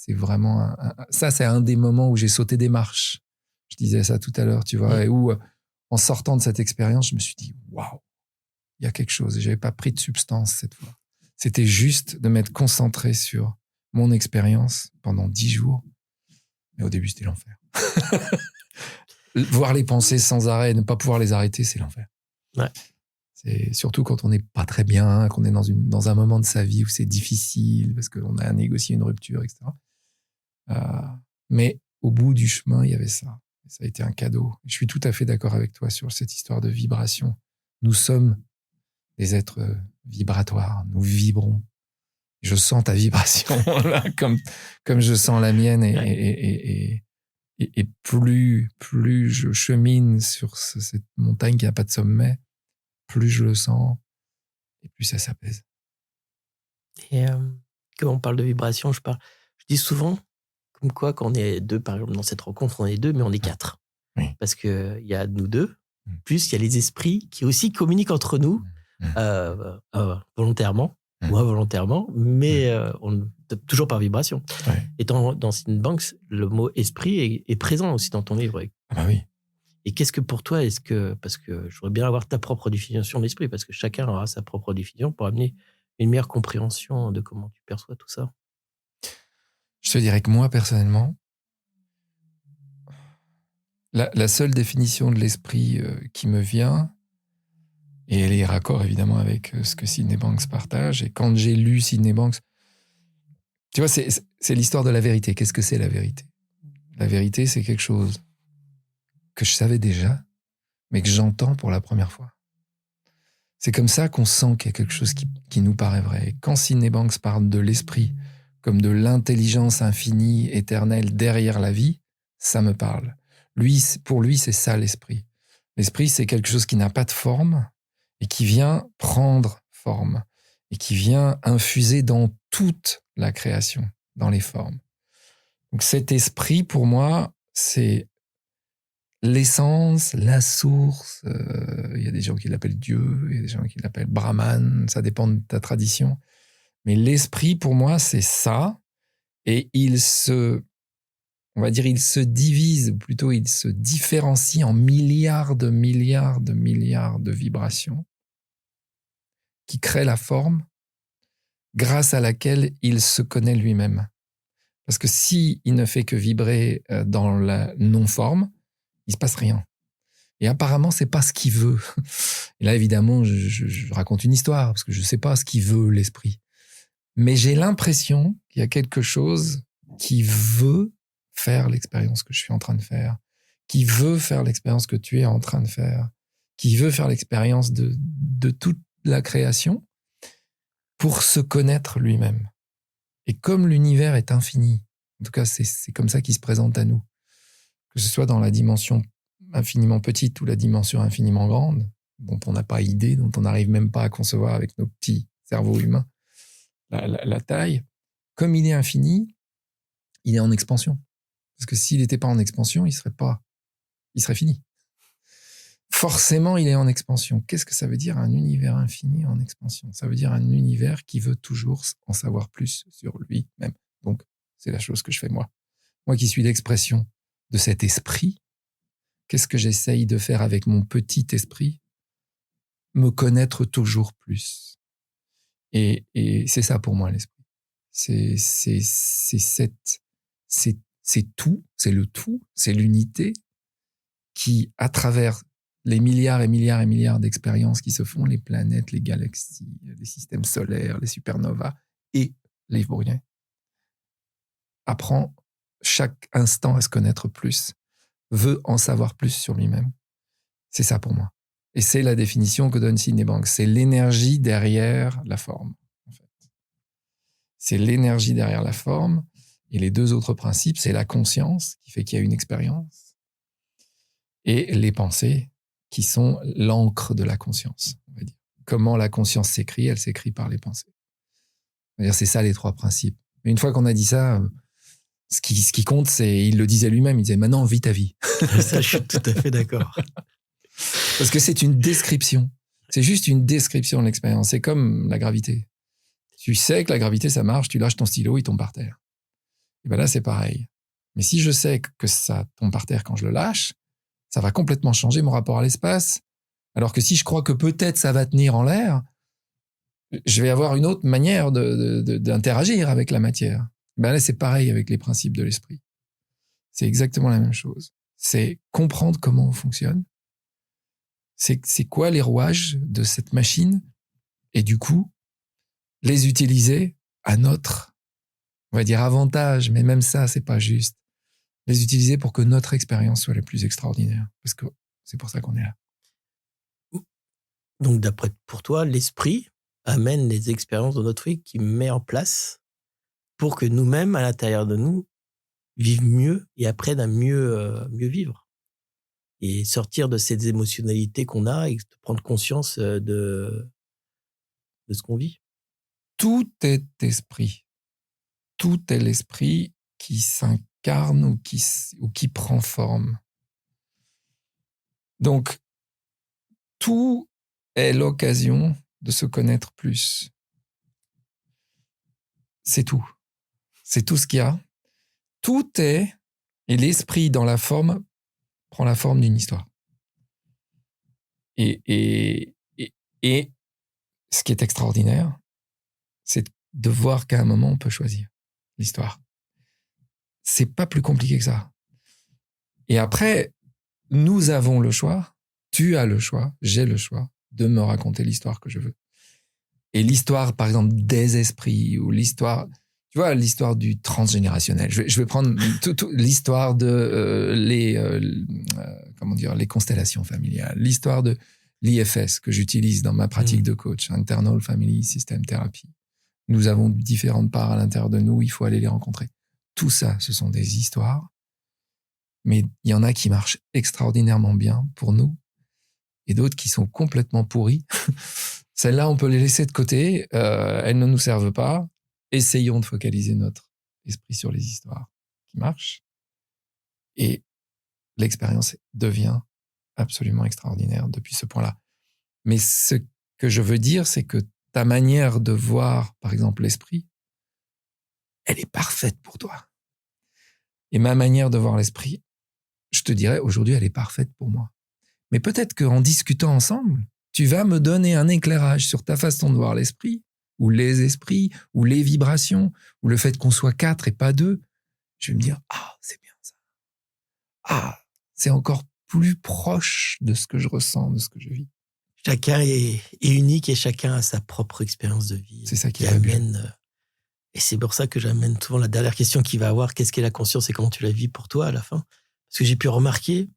vraiment... ça, c'est un des moments où j'ai sauté des marches. Je disais ça tout à l'heure, tu vois, et où, en sortant de cette expérience, je me suis dit, waouh, il y a quelque chose. Et j'avais pas pris de substance cette fois. C'était juste de m'être concentré sur mon expérience pendant 10 jours. Mais au début, c'était l'enfer. Voir les pensées sans arrêt, ne pas pouvoir les arrêter, c'est l'enfer. Ouais. C'est surtout quand on n'est pas très bien, qu'on est dans un moment de sa vie où c'est difficile, parce qu'on a négocié une rupture, etc. Mais au bout du chemin, il y avait ça. Et ça a été un cadeau. Je suis tout à fait d'accord avec toi sur cette histoire de vibration. Nous sommes des êtres vibratoires. Nous vibrons. Je sens ta vibration là, comme je sens la mienne. Et plus je chemine sur cette montagne qui n'a pas de sommet, plus je le sens et plus ça s'apaise. Et quand on parle de vibration, je dis souvent comme quoi quand on est deux, par exemple dans cette rencontre, on est deux, mais on est 4. Oui. Parce qu'il y a nous deux, plus il y a les esprits qui aussi communiquent entre nous volontairement ou involontairement, mais toujours par vibration. Ouais. Et dans Cinebanks, le mot esprit est présent aussi dans ton livre. Ah bah oui. Et qu'est-ce que pour toi, parce que je voudrais bien avoir ta propre définition de l'esprit, parce que chacun aura sa propre définition pour amener une meilleure compréhension de comment tu perçois tout ça. Je te dirais que moi, personnellement, la seule définition de l'esprit qui me vient, et elle est raccord évidemment avec ce que Sydney Banks partage, et quand j'ai lu Sydney Banks, tu vois, c'est l'histoire de la vérité. Qu'est-ce que c'est la vérité ? La vérité, c'est quelque chose que je savais déjà, mais que j'entends pour la première fois. C'est comme ça qu'on sent qu'il y a quelque chose qui nous paraît vrai. Et quand Sydney Banks parle de l'esprit comme de l'intelligence infinie, éternelle derrière la vie, ça me parle. Pour lui, c'est ça l'esprit. L'esprit, c'est quelque chose qui n'a pas de forme et qui vient prendre forme et qui vient infuser dans toute la création, dans les formes. Donc cet esprit, pour moi, c'est l'essence, la source. Il y a des gens qui l'appellent Dieu, il y a des gens qui l'appellent Brahman, ça dépend de ta tradition. Mais l'esprit, pour moi, c'est ça. Et il se divise, ou plutôt il se différencie en milliards de vibrations qui créent la forme grâce à laquelle il se connaît lui-même. Parce que s'il ne fait que vibrer dans la non-forme, il ne se passe rien. Et apparemment, c'est pas ce qu'il veut. Et là, évidemment, je raconte une histoire, parce que je ne sais pas ce qu'il veut, l'esprit. Mais j'ai l'impression qu'il y a quelque chose qui veut faire l'expérience que je suis en train de faire, qui veut faire l'expérience que tu es en train de faire, qui veut faire l'expérience de toute la création, pour se connaître lui-même. Et comme l'univers est infini, en tout cas c'est comme ça qu'il se présente à nous, que ce soit dans la dimension infiniment petite ou la dimension infiniment grande, dont on n'a pas idée, dont on n'arrive même pas à concevoir avec nos petits cerveaux humains, la taille, comme il est infini, il est en expansion. Parce que s'il n'était pas en expansion, il serait fini. Forcément, il est en expansion. Qu'est-ce que ça veut dire un univers infini en expansion? Ça veut dire un univers qui veut toujours en savoir plus sur lui-même. Donc, c'est la chose que je fais moi. Moi qui suis l'expression de cet esprit, qu'est-ce que j'essaye de faire avec mon petit esprit? Me connaître toujours plus. Et c'est ça pour moi l'esprit. C'est tout, c'est le tout, c'est l'unité qui, à travers les milliards et milliards et milliards d'expériences qui se font, les planètes, les galaxies, les systèmes solaires, les supernovas et les brunets, apprend chaque instant à se connaître plus, veut en savoir plus sur lui-même. C'est ça pour moi. Et c'est la définition que donne Sydney Banks. C'est l'énergie derrière la forme, en fait. C'est l'énergie derrière la forme. Et les deux autres principes, c'est la conscience, qui fait qu'il y a une expérience, et les pensées, qui sont l'encre de la conscience, on va dire. Comment la conscience s'écrit? Elle s'écrit par les pensées. C'est ça les trois principes. Mais une fois qu'on a dit ça, ce qui compte, c'est, il le disait lui-même, il disait maintenant vis ta vie. Ça, je suis tout à fait d'accord. Parce que c'est une description. C'est juste une description de l'expérience. C'est comme la gravité. Tu sais que la gravité, ça marche, tu lâches ton stylo, il tombe par terre. Et bien là, c'est pareil. Mais si je sais que ça tombe par terre quand je le lâche, ça va complètement changer mon rapport à l'espace. Alors que si je crois que peut-être ça va tenir en l'air, je vais avoir une autre manière d'interagir avec la matière. Ben là, c'est pareil avec les principes de l'esprit. C'est exactement la même chose. C'est comprendre comment on fonctionne. C'est quoi les rouages de cette machine, et du coup, les utiliser à notre, on va dire, avantage, mais même ça, c'est pas juste. Les utiliser pour que notre expérience soit la plus extraordinaire. Parce que c'est pour ça qu'on est là. Donc, pour toi, l'esprit amène les expériences dans notre vie qui met en place pour que nous-mêmes, à l'intérieur de nous, vivions mieux et apprennent à mieux vivre. Et sortir de ces émotionnalités qu'on a et de prendre conscience de ce qu'on vit. Tout est esprit. Tout est l'esprit qui s'incarne ou qui prend forme. Donc, tout est l'occasion de se connaître plus. C'est tout. C'est tout ce qu'il y a. Tout est, et l'esprit dans la forme prend la forme d'une histoire. Et ce qui est extraordinaire, c'est de voir qu'à un moment, on peut choisir l'histoire. C'est pas plus compliqué que ça. Et après, nous avons le choix, tu as le choix, j'ai le choix de me raconter l'histoire que je veux. Et l'histoire, par exemple, des esprits, ou l'histoire, tu vois, l'histoire du transgénérationnel. Je vais prendre l'histoire de les constellations familiales, l'histoire de l'IFS que j'utilise dans ma pratique de coach, Internal Family System Therapy. Nous avons différentes parts à l'intérieur de nous, il faut aller les rencontrer. Tout ça, ce sont des histoires, mais il y en a qui marchent extraordinairement bien pour nous, et d'autres qui sont complètement pourries. Celles-là, on peut les laisser de côté, elles ne nous servent pas. Essayons de focaliser notre esprit sur les histoires qui marchent, et l'expérience devient absolument extraordinaire depuis ce point-là. Mais ce que je veux dire, c'est que ta manière de voir, par exemple, l'esprit, elle est parfaite pour toi. Et ma manière de voir l'esprit, je te dirais, aujourd'hui, elle est parfaite pour moi. Mais peut-être qu'en discutant ensemble, tu vas me donner un éclairage sur ta façon de voir l'esprit, ou les esprits, ou les vibrations, ou le fait qu'on soit 4 et pas 2. Je vais me dire, c'est bien ça. C'est encore plus proche de ce que je ressens, de ce que je vis. Chacun est unique et chacun a sa propre expérience de vie. C'est ça qui amène. Et c'est pour ça que j'amène souvent la dernière question qu'il va avoir, qu'est-ce qu'est la conscience et comment tu la vis pour toi à la fin? Parce que j'ai pu remarquer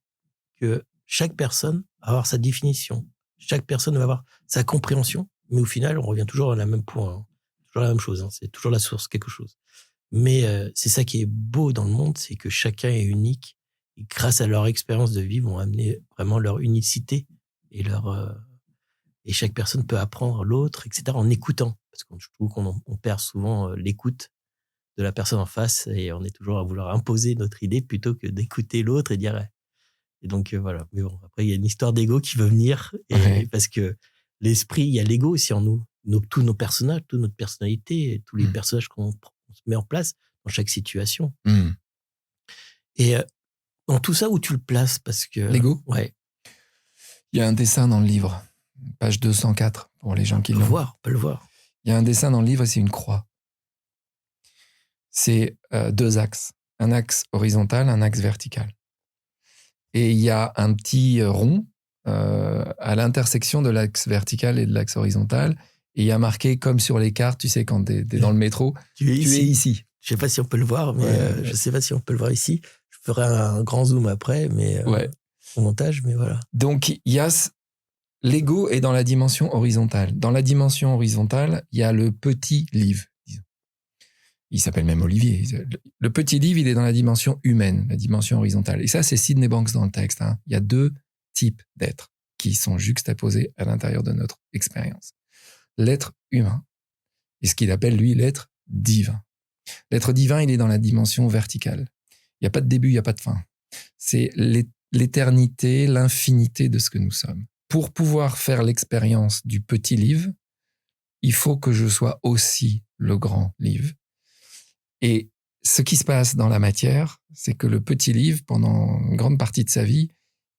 que chaque personne va avoir sa définition. Chaque personne va avoir sa compréhension. Mais au final, on revient toujours à la même point. toujours la même chose, hein, c'est toujours la source, quelque chose. Mais c'est ça qui est beau dans le monde, c'est que chacun est unique et grâce à leur expérience de vie vont amener vraiment leur unicité et et chaque personne peut apprendre l'autre, etc. en écoutant, parce que je trouve qu'on perd souvent l'écoute de la personne en face et on est toujours à vouloir imposer notre idée plutôt que d'écouter l'autre et dire et donc voilà. Mais bon, après il y a une histoire d'ego qui veut venir et parce que l'esprit, il y a l'ego aussi en nous, tous nos personnages, toute notre personnalité, tous les personnages qu'on se met en place dans chaque situation. Et dans tout ça, où tu le places, parce que l'ego. Ouais. Il y a un dessin dans le livre, page 204 pour les gens qui l'ont. On peut le voir. Il y a un dessin dans le livre et c'est une croix. C'est 2 axes. Un axe horizontal, un axe vertical. Et il y a un petit rond à l'intersection de l'axe vertical et de l'axe horizontal. Et il y a marqué, comme sur les cartes, tu sais, quand t'es dans le métro, tu es ici. Je sais pas si on peut le voir, mais je sais pas si on peut le voir ici. Je ferai un grand zoom après, mais au montage, mais voilà. Donc, il y a l'ego est dans la dimension horizontale. Dans la dimension horizontale, il y a le petit livre. Il s'appelle même Olivier. Le petit livre, il est dans la dimension humaine, la dimension horizontale. Et ça, c'est Sydney Banks dans le texte. Hein. Il y a 2 types d'êtres qui sont juxtaposés à l'intérieur de notre expérience. L'être humain et ce qu'il appelle, lui, l'être divin. L'être divin, il est dans la dimension verticale. Il n'y a pas de début, il n'y a pas de fin. C'est l'éternité, l'infinité de ce que nous sommes. Pour pouvoir faire l'expérience du petit livre, il faut que je sois aussi le grand livre. Et ce qui se passe dans la matière, c'est que le petit livre, pendant une grande partie de sa vie,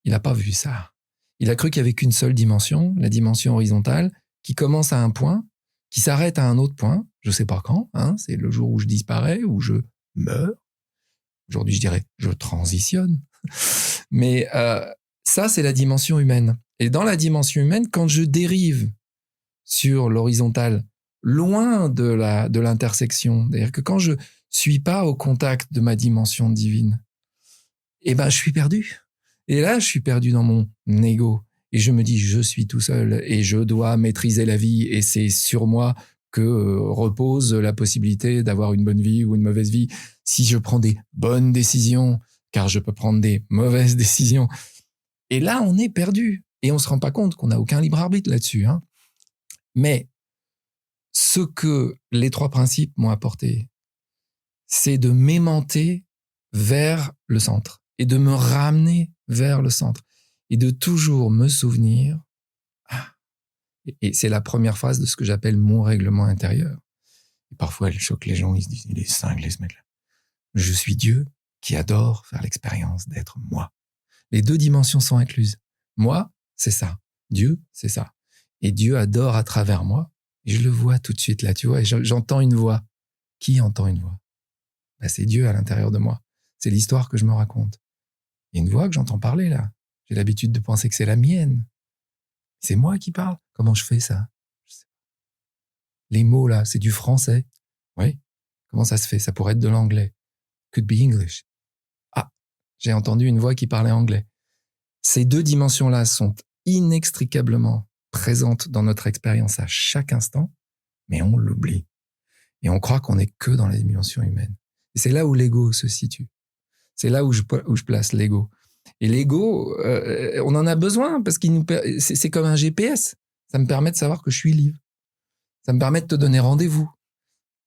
il n'a pas vu ça. Il a cru qu'il n'y avait qu'une seule dimension, la dimension horizontale, qui commence à un point, qui s'arrête à un autre point, je ne sais pas quand, hein, c'est le jour où je disparais, où je meurs. Aujourd'hui, je dirais, je transitionne. Mais ça, c'est la dimension humaine. Et dans la dimension humaine, quand je dérive sur l'horizontale, loin de l'intersection, c'est-à-dire que quand je suis pas au contact de ma dimension divine, eh ben, je suis perdu. Et là, je suis perdu dans mon ego. Et je me dis, je suis tout seul et je dois maîtriser la vie et c'est sur moi que repose la possibilité d'avoir une bonne vie ou une mauvaise vie. Si je prends des bonnes décisions, car je peux prendre des mauvaises décisions. Et là, on est perdu. Et on se rend pas compte qu'on n'a aucun libre arbitre là-dessus. Hein. Mais ce que les 3 principes m'ont apporté, c'est de m'aimanter vers le centre et de me ramener vers le centre et de toujours me souvenir. Et c'est la première phase de ce que j'appelle mon règlement intérieur. Et parfois, elle choque les gens, ils se disent, il est cinglé ce mec-là. Je suis Dieu qui adore faire l'expérience d'être moi. Les 2 dimensions sont incluses. Moi, c'est ça. Dieu, c'est ça. Et Dieu adore à travers moi. Et je le vois tout de suite là, tu vois, et j'entends une voix. Qui entend une voix? Ben, c'est Dieu à l'intérieur de moi. C'est l'histoire que je me raconte. Il y a une voix que j'entends parler là. J'ai l'habitude de penser que c'est la mienne. C'est moi qui parle. Comment je fais ça? Je sais pas. Les mots là, c'est du français. Oui. Comment ça se fait? Ça pourrait être de l'anglais. Could be English. Ah, j'ai entendu une voix qui parlait anglais. Ces 2 dimensions-là sont inextricablement présentes dans notre expérience à chaque instant, mais on l'oublie. Et on croit qu'on n'est que dans la dimension humaine. Et c'est là où l'ego se situe. C'est là où je place l'ego. Et l'ego, on en a besoin parce c'est comme un GPS. Ça me permet de savoir que je suis libre. Ça me permet de te donner rendez-vous.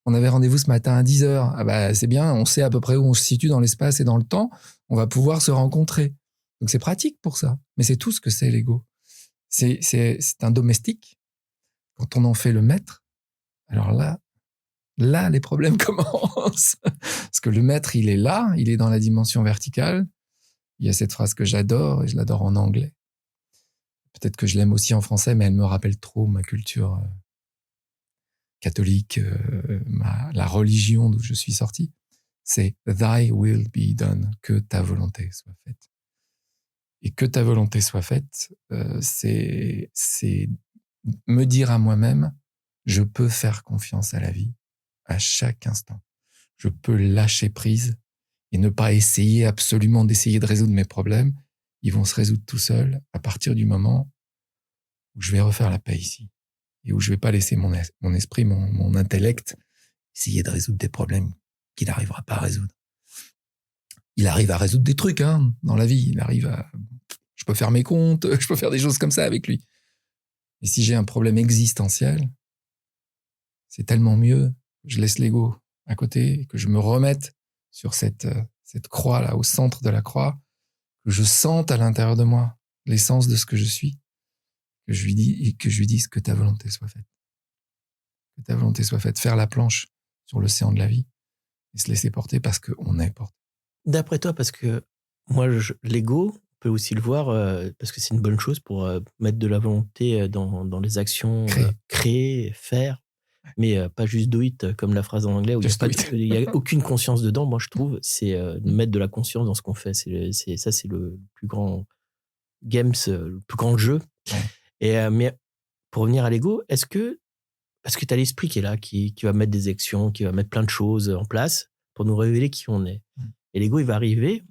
On avait rendez-vous ce matin à 10h. Ah bah, c'est bien, on sait à peu près où on se situe dans l'espace et dans le temps. On va pouvoir se rencontrer. Donc c'est pratique pour ça. Mais c'est tout ce que c'est l'ego. C'est un domestique. Quand on en fait le maître, alors là, les problèmes commencent. Parce que le maître, il est là, il est dans la dimension verticale. Il y a cette phrase que j'adore, et je l'adore en anglais. Peut-être que je l'aime aussi en français, mais elle me rappelle trop ma culture catholique, la religion d'où je suis sorti. C'est « Thy will be done », que ta volonté soit faite. Et que ta volonté soit faite, c'est me dire à moi-même, je peux faire confiance à la vie à chaque instant. Je peux lâcher prise et ne pas essayer absolument d'essayer de résoudre mes problèmes. Ils vont se résoudre tout seuls à partir du moment où je vais refaire la paix ici. et où je vais pas laisser mon esprit, mon intellect essayer de résoudre des problèmes qu'il n'arrivera pas à résoudre. Il arrive à résoudre des trucs dans la vie. Je peux faire mes comptes, je peux faire des choses comme ça avec lui. Et si j'ai un problème existentiel, c'est tellement mieux que je laisse l'ego à côté et que je me remette sur cette croix là, au centre de la croix, que je sente à l'intérieur de moi l'essence de ce que je suis, que je lui dise que ta volonté soit faite. Que ta volonté soit faite. Faire la planche sur l'océan de la vie et se laisser porter parce qu'on est porté. D'après toi, parce que moi, l'ego, on peut aussi le voir, parce que c'est une bonne chose pour mettre de la volonté dans les actions, créer, faire, mais pas juste do it, comme la phrase en anglais, où il n'y a aucune conscience dedans, moi je trouve, c'est de mettre de la conscience dans ce qu'on fait. C'est le plus grand games, le plus grand jeu. Ouais. Et, mais pour revenir à l'ego, parce que tu as l'esprit qui est là, qui va mettre des actions, qui va mettre plein de choses en place pour nous révéler qui on est. Et l'ego, il va arriver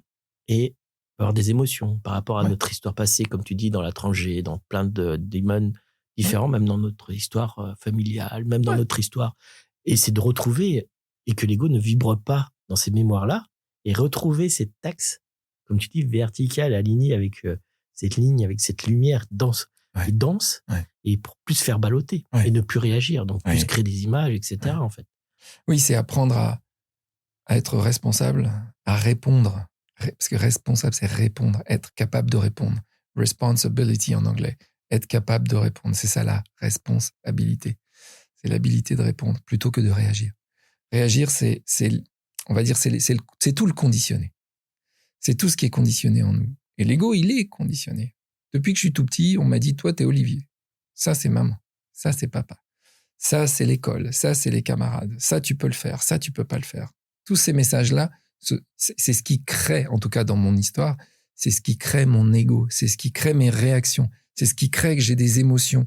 et avoir des émotions par rapport à notre histoire passée, comme tu dis, dans la tranche G, dans plein de démons différents, même dans notre histoire familiale, même dans notre histoire. Et c'est de retrouver, et que l'ego ne vibre pas dans ces mémoires-là, et retrouver cet axe, comme tu dis, vertical, aligné avec cette ligne, avec cette lumière dense. Et dense, et pour plus faire balloter, et ne plus réagir, donc plus créer des images, etc. En fait. Oui, c'est apprendre à être responsable, à répondre. Parce que responsable, c'est répondre, être capable de répondre. Responsibility en anglais. Être capable de répondre. C'est ça la responsabilité. C'est l'habilité de répondre plutôt que de réagir. Réagir, on va dire, c'est tout le conditionné. C'est tout ce qui est conditionné en nous. Et l'ego, il est conditionné. Depuis que je suis tout petit, on m'a dit, toi, t'es Olivier. Ça, c'est maman. Ça, c'est papa. Ça, c'est l'école. Ça, c'est les camarades. Ça, tu peux le faire. Ça, tu peux pas le faire. Tous ces messages-là, c'est ce qui crée, en tout cas dans mon histoire, c'est ce qui crée mon ego. C'est ce qui crée mes réactions. C'est ce qui crée que j'ai des émotions.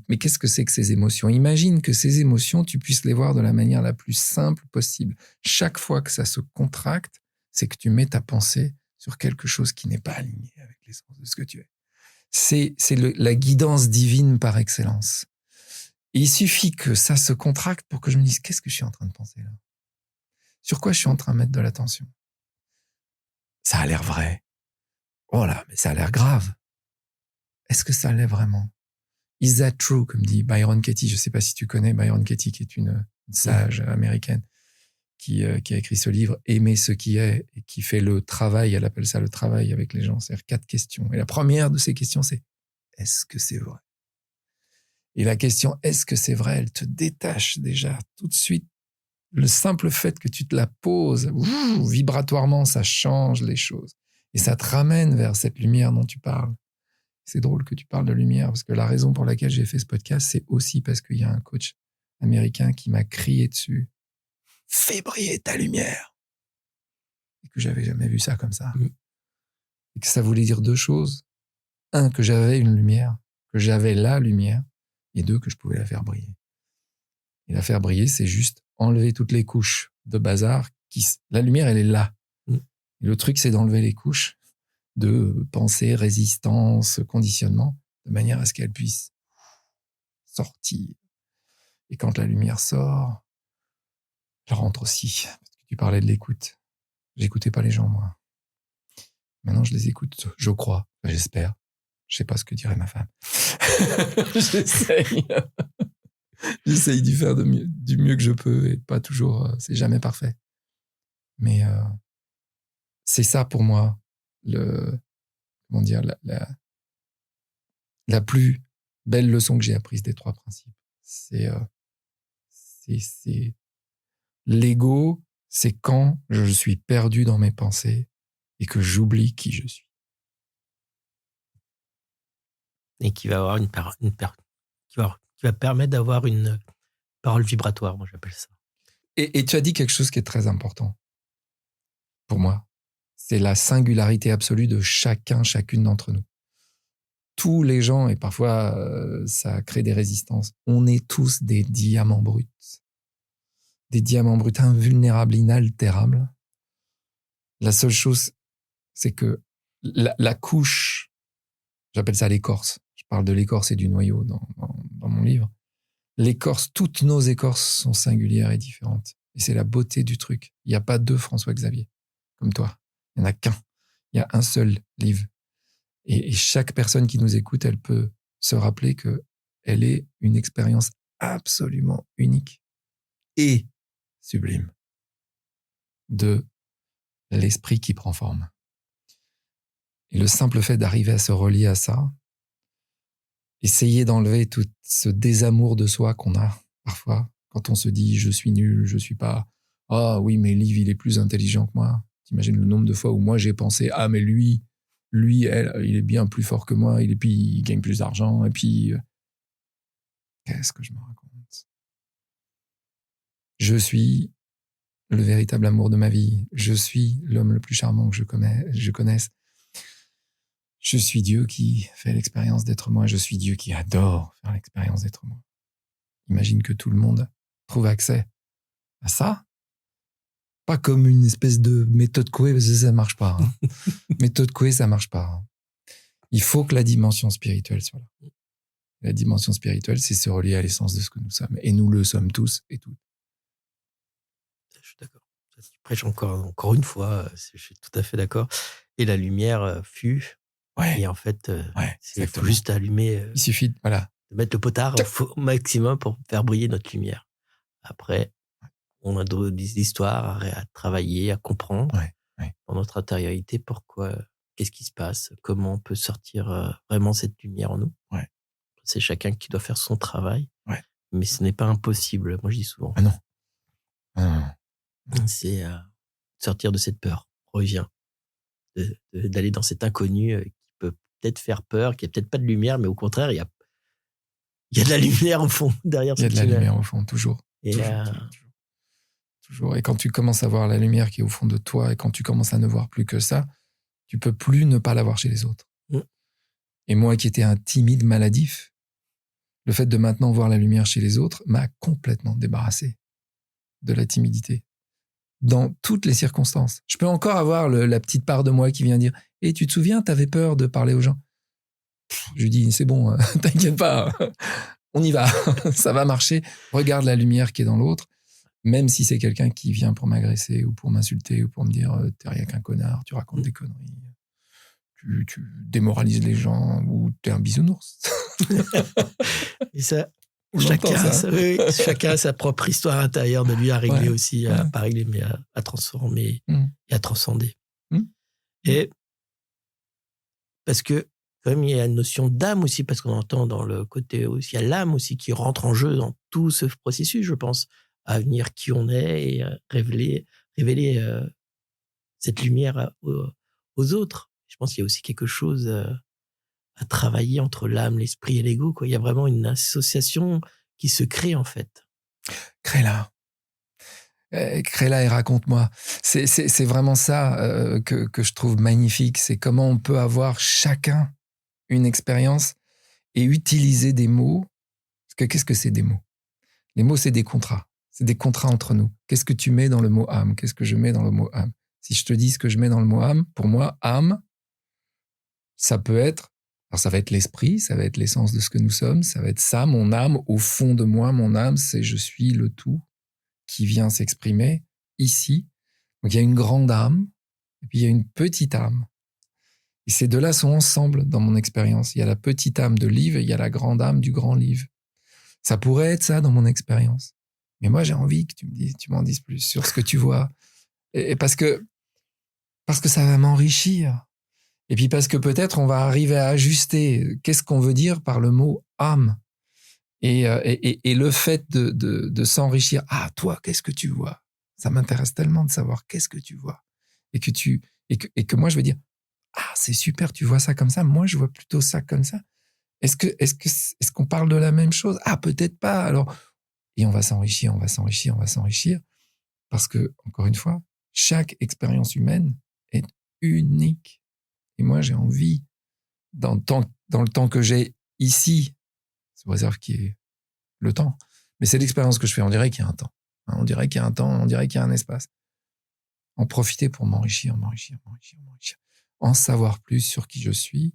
Mais qu'est-ce que c'est que ces émotions? Imagine que ces émotions, tu puisses les voir de la manière la plus simple possible. Chaque fois que ça se contracte, c'est que tu mets ta pensée sur quelque chose qui n'est pas aligné avec l'essence de ce que tu es. C'est la guidance divine par excellence. Et il suffit que ça se contracte pour que je me dise, qu'est-ce que je suis en train de penser là? Sur quoi je suis en train de mettre de l'attention? Ça a l'air vrai. Oh là, mais ça a l'air grave. Est-ce que ça l'est vraiment? Is that true, comme dit Byron Katie? Je ne sais pas si tu connais Byron Katie, qui est une sage américaine qui a écrit ce livre, Aimer ce qui est, et qui fait le travail, elle appelle ça le travail avec les gens, c'est-à-dire 4 questions. Et la première de ces questions, c'est est-ce que c'est vrai? Et la question est-ce que c'est vrai, elle te détache déjà tout de suite. Le simple fait que tu te la poses, vibratoirement, ça change les choses. Et ça te ramène vers cette lumière dont tu parles. C'est drôle que tu parles de lumière, parce que la raison pour laquelle j'ai fait ce podcast, c'est aussi parce qu'il y a un coach américain qui m'a crié dessus. Fais briller ta lumière. Et que j'avais jamais vu ça comme ça. Et que ça voulait dire 2 choses. 1, que j'avais une lumière, que j'avais la lumière, et 2, que je pouvais la faire briller. Et la faire briller, c'est juste enlever toutes les couches de bazar. La lumière, elle est là. Et le truc, c'est d'enlever les couches de pensée, résistance, conditionnement, de manière à ce qu'elle puisse sortir. Et quand la lumière sort, elle rentre aussi. Parce que tu parlais de l'écoute. J'écoutais pas les gens, moi. Maintenant, je les écoute, je crois, j'espère. Je sais pas ce que dirait ma femme. J'essaye d'y faire du mieux que je peux, et pas toujours, c'est jamais parfait. Mais c'est ça pour moi, la plus belle leçon que j'ai apprise des 3 principes. C'est l'ego, c'est quand je suis perdu dans mes pensées et que j'oublie qui je suis. Et qui va avoir qui va permettre d'avoir une parole vibratoire, moi j'appelle ça. Et tu as dit quelque chose qui est très important pour moi. C'est la singularité absolue de chacune d'entre nous. Tous les gens, et parfois ça crée des résistances, on est tous des diamants bruts. Des diamants bruts invulnérables, inaltérables. La seule chose, c'est que la couche, j'appelle ça l'écorce, je parle de l'écorce et du noyau dans mon livre, L'écorce, toutes nos écorces sont singulières et différentes. Et c'est la beauté du truc. Il n'y a pas deux François Xavier comme toi. Il n'y en a qu'un. Il y a un seul livre. Et chaque personne qui nous écoute, elle peut se rappeler que elle est une expérience absolument unique et sublime de l'esprit qui prend forme. Et le simple fait d'arriver à se relier à ça, essayer d'enlever tout ce désamour de soi qu'on a parfois quand on se dit je suis nul, je suis pas, ah oui mais Liv il est plus intelligent que moi. T'imagines le nombre de fois où moi j'ai pensé ah mais lui elle, il est bien plus fort que moi, et puis il gagne plus d'argent, et puis qu'est-ce que je me raconte? Je suis le véritable amour de ma vie. Je suis l'homme le plus charmant que je connaisse. Je suis Dieu qui fait l'expérience d'être moi. Je suis Dieu qui adore faire l'expérience d'être moi. Imagine que tout le monde trouve accès à ça. Pas comme une espèce de méthode Coué, parce que ça marche pas. Hein. Méthode Coué, ça marche pas. Hein. Il faut que la dimension spirituelle soit là. La dimension spirituelle, c'est se relier à l'essence de ce que nous sommes. Et nous le sommes tous et toutes. Je suis d'accord. Tu prêches encore une fois, je suis tout à fait d'accord. Et la lumière fut. Ouais. Et en fait, il faut juste allumer. Il suffit de mettre le potard au maximum pour faire briller notre lumière. Après, on a des histoires à travailler, à comprendre dans notre intériorité. Pourquoi, qu'est-ce qui se passe, comment on peut sortir vraiment cette lumière en nous. C'est chacun qui doit faire son travail, mais ce n'est pas impossible. Moi, je dis souvent. Ah non. C'est sortir de cette peur. Reviens. D'aller dans cet inconnu qui peut peut-être faire peur, qui n'a peut-être pas de lumière, mais au contraire, il y a de la lumière au fond, derrière cette lumière. Il y a de la lumière au fond, toujours. Toujours. Et quand tu commences à voir la lumière qui est au fond de toi, et quand tu commences à ne voir plus que ça, tu peux plus ne pas la voir chez les autres. Et moi qui étais un timide maladif, le fait de maintenant voir la lumière chez les autres m'a complètement débarrassé de la timidité. Dans toutes les circonstances. Je peux encore avoir la petite part de moi qui vient dire « Et tu te souviens, t'avais peur de parler aux gens ?» Je lui dis « C'est bon, t'inquiète pas, on y va, ça va marcher. Regarde la lumière qui est dans l'autre, même si c'est quelqu'un qui vient pour m'agresser ou pour m'insulter ou pour me dire « T'es rien qu'un connard, tu racontes des conneries, tu démoralises les gens ou t'es un bisounours. » Et ça... Chacun a sa propre histoire intérieure de lui à régler aussi, pas régler, mais à transformer et à transcender. Et parce que, comme il y a une notion d'âme aussi, parce qu'on entend dans le côté aussi, il y a l'âme aussi qui rentre en jeu dans tout ce processus, je pense, à venir qui on est et révéler cette lumière aux autres. Je pense qu'il y a aussi quelque chose à travailler entre l'âme, l'esprit et l'ego. Il y a vraiment une association qui se crée, en fait. Crée-la. Crée-la et raconte-moi. C'est vraiment ça que je trouve magnifique. C'est comment on peut avoir chacun une expérience et utiliser des mots. Parce que qu'est-ce que c'est des mots? Les mots, c'est des contrats. C'est des contrats entre nous. Qu'est-ce que tu mets dans le mot âme? Qu'est-ce que je mets dans le mot âme? Si je te dis ce que je mets dans le mot âme, pour moi, âme, ça peut être... Alors ça va être l'esprit, ça va être l'essence de ce que nous sommes, ça va être ça, mon âme, au fond de moi, mon âme, c'est je suis le tout qui vient s'exprimer ici. Donc il y a une grande âme, et puis il y a une petite âme. Et ces deux-là sont ensemble dans mon expérience. Il y a la petite âme de Liv et il y a la grande âme du grand Liv. Ça pourrait être ça dans mon expérience. Mais moi j'ai envie que tu m'en dises plus sur ce que tu vois. Et parce que ça va m'enrichir. Et puis parce que peut-être on va arriver à ajuster qu'est-ce qu'on veut dire par le mot âme. Et le fait de s'enrichir. Ah, toi, qu'est-ce que tu vois? Ça m'intéresse tellement de savoir qu'est-ce que tu vois. Et que moi, je vais dire, ah, c'est super, tu vois ça comme ça. Moi, je vois plutôt ça comme ça. Est-ce qu'on parle de la même chose? Ah, peut-être pas. Alors, et on va s'enrichir. Parce que, encore une fois, chaque expérience humaine est unique. Et moi, j'ai envie, dans le temps que j'ai ici, sous réserve qui est le temps, mais c'est l'expérience que je fais, on dirait qu'il y a un temps. On dirait qu'il y a un temps, on dirait qu'il y a un espace. En profiter pour m'enrichir. En savoir plus sur qui je suis.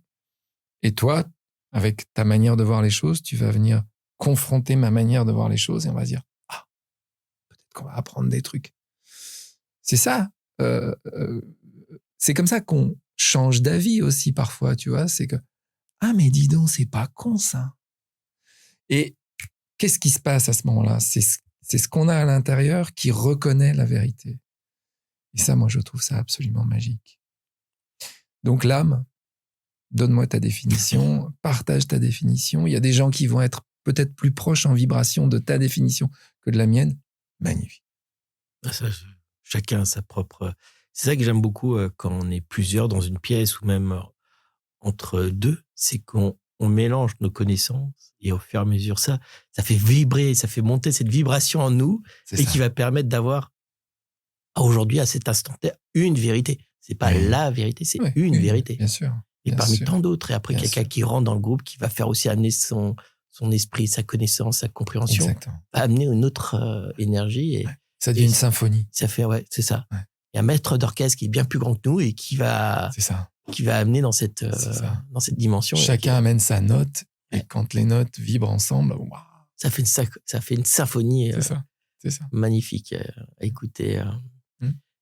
Et toi, avec ta manière de voir les choses, tu vas venir confronter ma manière de voir les choses et on va se dire peut-être qu'on va apprendre des trucs. C'est ça. C'est comme ça qu'on change d'avis aussi parfois, tu vois. C'est que mais dis donc, c'est pas con ça. Et qu'est-ce qui se passe à ce moment-là ? C'est ce qu'on a à l'intérieur qui reconnaît la vérité. Et ça, moi, je trouve ça absolument magique. Donc l'âme, donne-moi ta définition, partage ta définition. Il y a des gens qui vont être peut-être plus proches en vibration de ta définition que de la mienne. Magnifique. Ça, chacun a sa propre... C'est ça que j'aime beaucoup quand on est plusieurs dans une pièce ou même entre deux, c'est qu'on mélange nos connaissances et au fur et à mesure, ça fait vibrer, ça fait monter cette vibration en nous qui va permettre d'avoir aujourd'hui, à cet instant T, une vérité. C'est pas la vérité, c'est une vérité. Bien sûr. Et parmi tant d'autres. Et après, quelqu'un qui rentre dans le groupe, qui va faire aussi amener son esprit, sa connaissance, sa compréhension, va amener une autre énergie. Et, ça devient une symphonie. Ça fait, c'est ça. Ouais. Il y a un maître d'orchestre qui est bien plus grand que nous et qui va amener dans cette dimension. Chacun amène sa note et quand les notes vibrent ensemble, ça fait une symphonie c'est ça. Magnifique à écouter.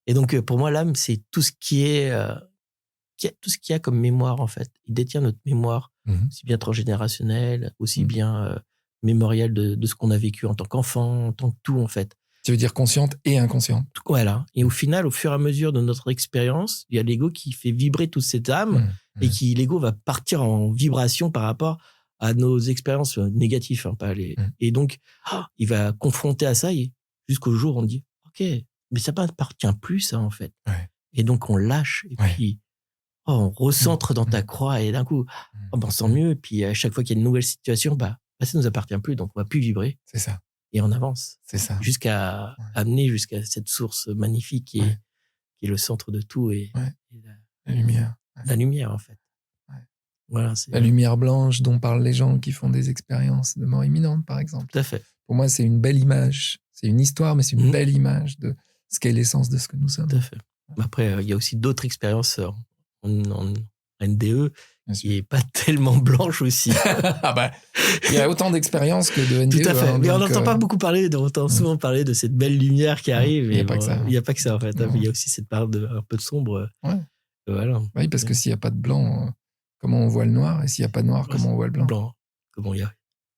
Et donc, pour moi, l'âme, c'est tout ce qui est... tout ce qu'il y a comme mémoire, en fait. Il détient notre mémoire, aussi bien transgénérationnelle, aussi bien mémorielle de ce qu'on a vécu en tant qu'enfant, en tant que tout, en fait. Tu veux dire consciente et inconsciente. Voilà. Et au final, au fur et à mesure de notre expérience, il y a l'ego qui fait vibrer toute cette âme et l'ego va partir en vibration par rapport à nos expériences négatives. Et donc, il va confronter à ça jusqu'au jour où on dit « Ok, mais ça m'appartient plus, ça, en fait. Ouais. » Et donc, on lâche et puis... on recentre dans ta croix et d'un coup, on sent mieux. Et puis, à chaque fois qu'il y a une nouvelle situation, ça ne nous appartient plus. Donc, on va plus vibrer. C'est ça. Et on avance. C'est ça. Jusqu'à amener jusqu'à cette source magnifique qui est le centre de tout. Et la lumière. La lumière, en fait. Ouais. Voilà, la lumière blanche dont parlent les gens qui font des expériences de mort imminente, par exemple. Tout à fait. Pour moi, c'est une belle image. C'est une histoire, mais c'est une belle image de ce qu'est l'essence de ce que nous sommes. Tout à fait. Après, il y a aussi d'autres expériences en NDE qui est pas tellement blanche aussi. Il y a autant d'expériences que de NDE. Tout à fait. Mais on n'entend pas beaucoup parler, on entend souvent parler de cette belle lumière qui arrive. Il n'y a pas que ça. Il n'y a pas que ça, en fait. Il y a aussi cette part un peu de sombre. Voilà. Oui, parce que s'il n'y a pas de blanc, comment on voit le noir ? Et s'il n'y a pas de noir, comment on voit le blanc ? Comment il y a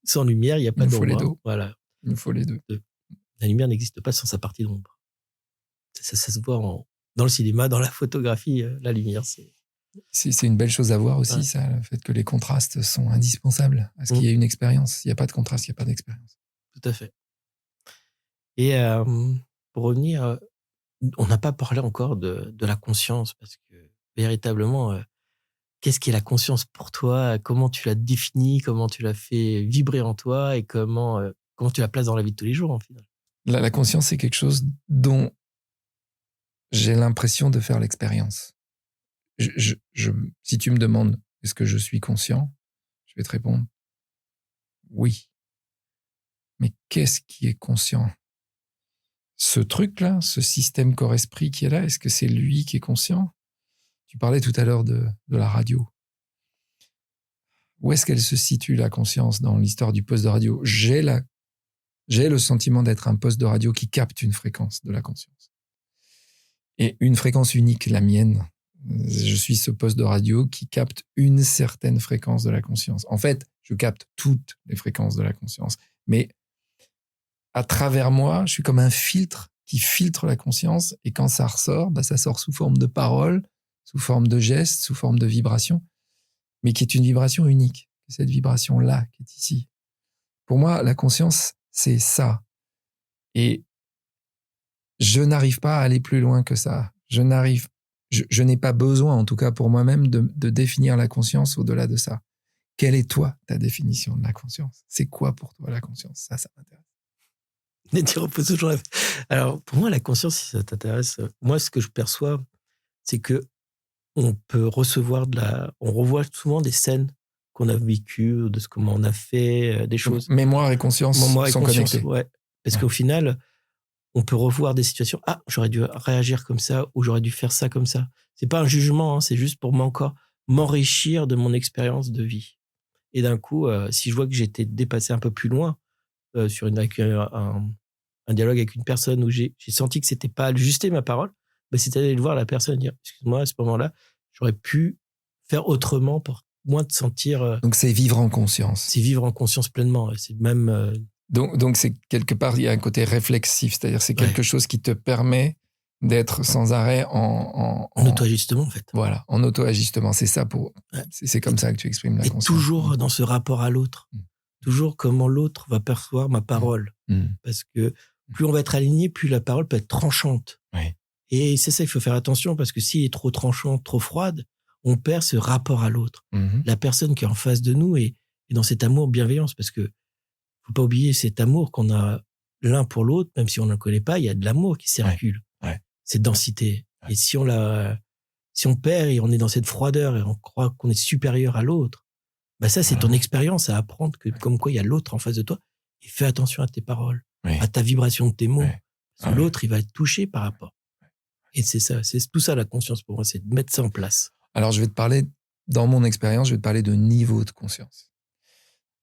sans lumière, il n'y a pas d'ombre. Il nous faut les deux. Voilà. Il nous faut les deux. La lumière n'existe pas sans sa partie d'ombre. Ça se voit dans le cinéma, dans la photographie, la lumière, c'est une belle chose à voir aussi, ça, le fait que les contrastes sont indispensables à ce qu'il y ait une expérience. S'il n'y a pas de contraste, il n'y a pas d'expérience. Tout à fait. Et pour revenir, on n'a pas parlé encore de la conscience, parce que véritablement, qu'est-ce qu'est la conscience pour toi ? Comment tu la définis ? Comment tu la fais vibrer en toi ? Et comment tu la places dans la vie de tous les jours, en final ? La conscience, c'est quelque chose dont j'ai l'impression de faire l'expérience. Si tu me demandes est-ce que je suis conscient, je vais te répondre oui. Mais qu'est-ce qui est conscient ? Ce truc-là, ce système corps-esprit qui est là, est-ce que c'est lui qui est conscient ? Tu parlais tout à l'heure de la radio. Où est-ce qu'elle se situe, la conscience, dans l'histoire du poste de radio ? J'ai le sentiment d'être un poste de radio qui capte une fréquence de la conscience. Et une fréquence unique, la mienne. Je suis ce poste de radio qui capte une certaine fréquence de la conscience. En fait, je capte toutes les fréquences de la conscience. Mais à travers moi, je suis comme un filtre qui filtre la conscience. Et quand ça ressort, ça sort sous forme de paroles, sous forme de gestes, sous forme de vibration, mais qui est une vibration unique. Cette vibration-là qui est ici. Pour moi, la conscience, c'est ça. Et je n'arrive pas à aller plus loin que ça. Je n'ai pas besoin, en tout cas pour moi-même, de définir la conscience au-delà de ça. Quelle est toi, ta définition de la conscience ? C'est quoi pour toi la conscience ? Ça m'intéresse. Alors, pour moi, la conscience, si ça t'intéresse, moi, ce que je perçois, c'est que on peut recevoir on revoit souvent des scènes qu'on a vécues, de comment on a fait, des choses. Mémoire et conscience sont connectés. Ouais. Parce qu'au final, on peut revoir des situations. Ah, j'aurais dû réagir comme ça, ou j'aurais dû faire ça comme ça. C'est pas un jugement, c'est juste pour moi encore m'enrichir de mon expérience de vie. Et d'un coup, si je vois que j'étais dépassé un peu plus loin sur un dialogue avec une personne où j'ai senti que c'était pas ajuster ma parole, c'est d'aller le voir la personne et dire excuse-moi, à ce moment-là, j'aurais pu faire autrement pour moins te sentir. Donc c'est vivre en conscience. C'est vivre en conscience pleinement. C'est même. Donc c'est quelque part, il y a un côté réflexif, c'est-à-dire c'est quelque chose qui te permet d'être sans arrêt en auto-ajustement, en fait. Voilà, en auto-ajustement. C'est ça c'est comme ça que tu exprimes la conscience. Et toujours dans ce rapport à l'autre. Toujours comment l'autre va percevoir ma parole. Parce que plus on va être aligné, plus la parole peut être tranchante. Ouais. Et c'est ça, il faut faire attention parce que s'il est trop tranchante, trop froide, on perd ce rapport à l'autre. La personne qui est en face de nous est dans cet amour bienveillance parce que faut pas oublier cet amour qu'on a l'un pour l'autre, même si on ne le connaît pas, il y a de l'amour qui circule. Ouais. Cette densité. Ouais. Et si on perd et on est dans cette froideur et on croit qu'on est supérieur à l'autre, ça, c'est ton expérience à apprendre que comme quoi il y a l'autre en face de toi. Et fais attention à tes paroles, à ta vibration de tes mots. Parce que l'autre, il va être touché par rapport. Et c'est ça, c'est tout ça la conscience pour moi, c'est de mettre ça en place. Alors, je vais te parler, dans mon expérience, je vais te parler de niveau de conscience.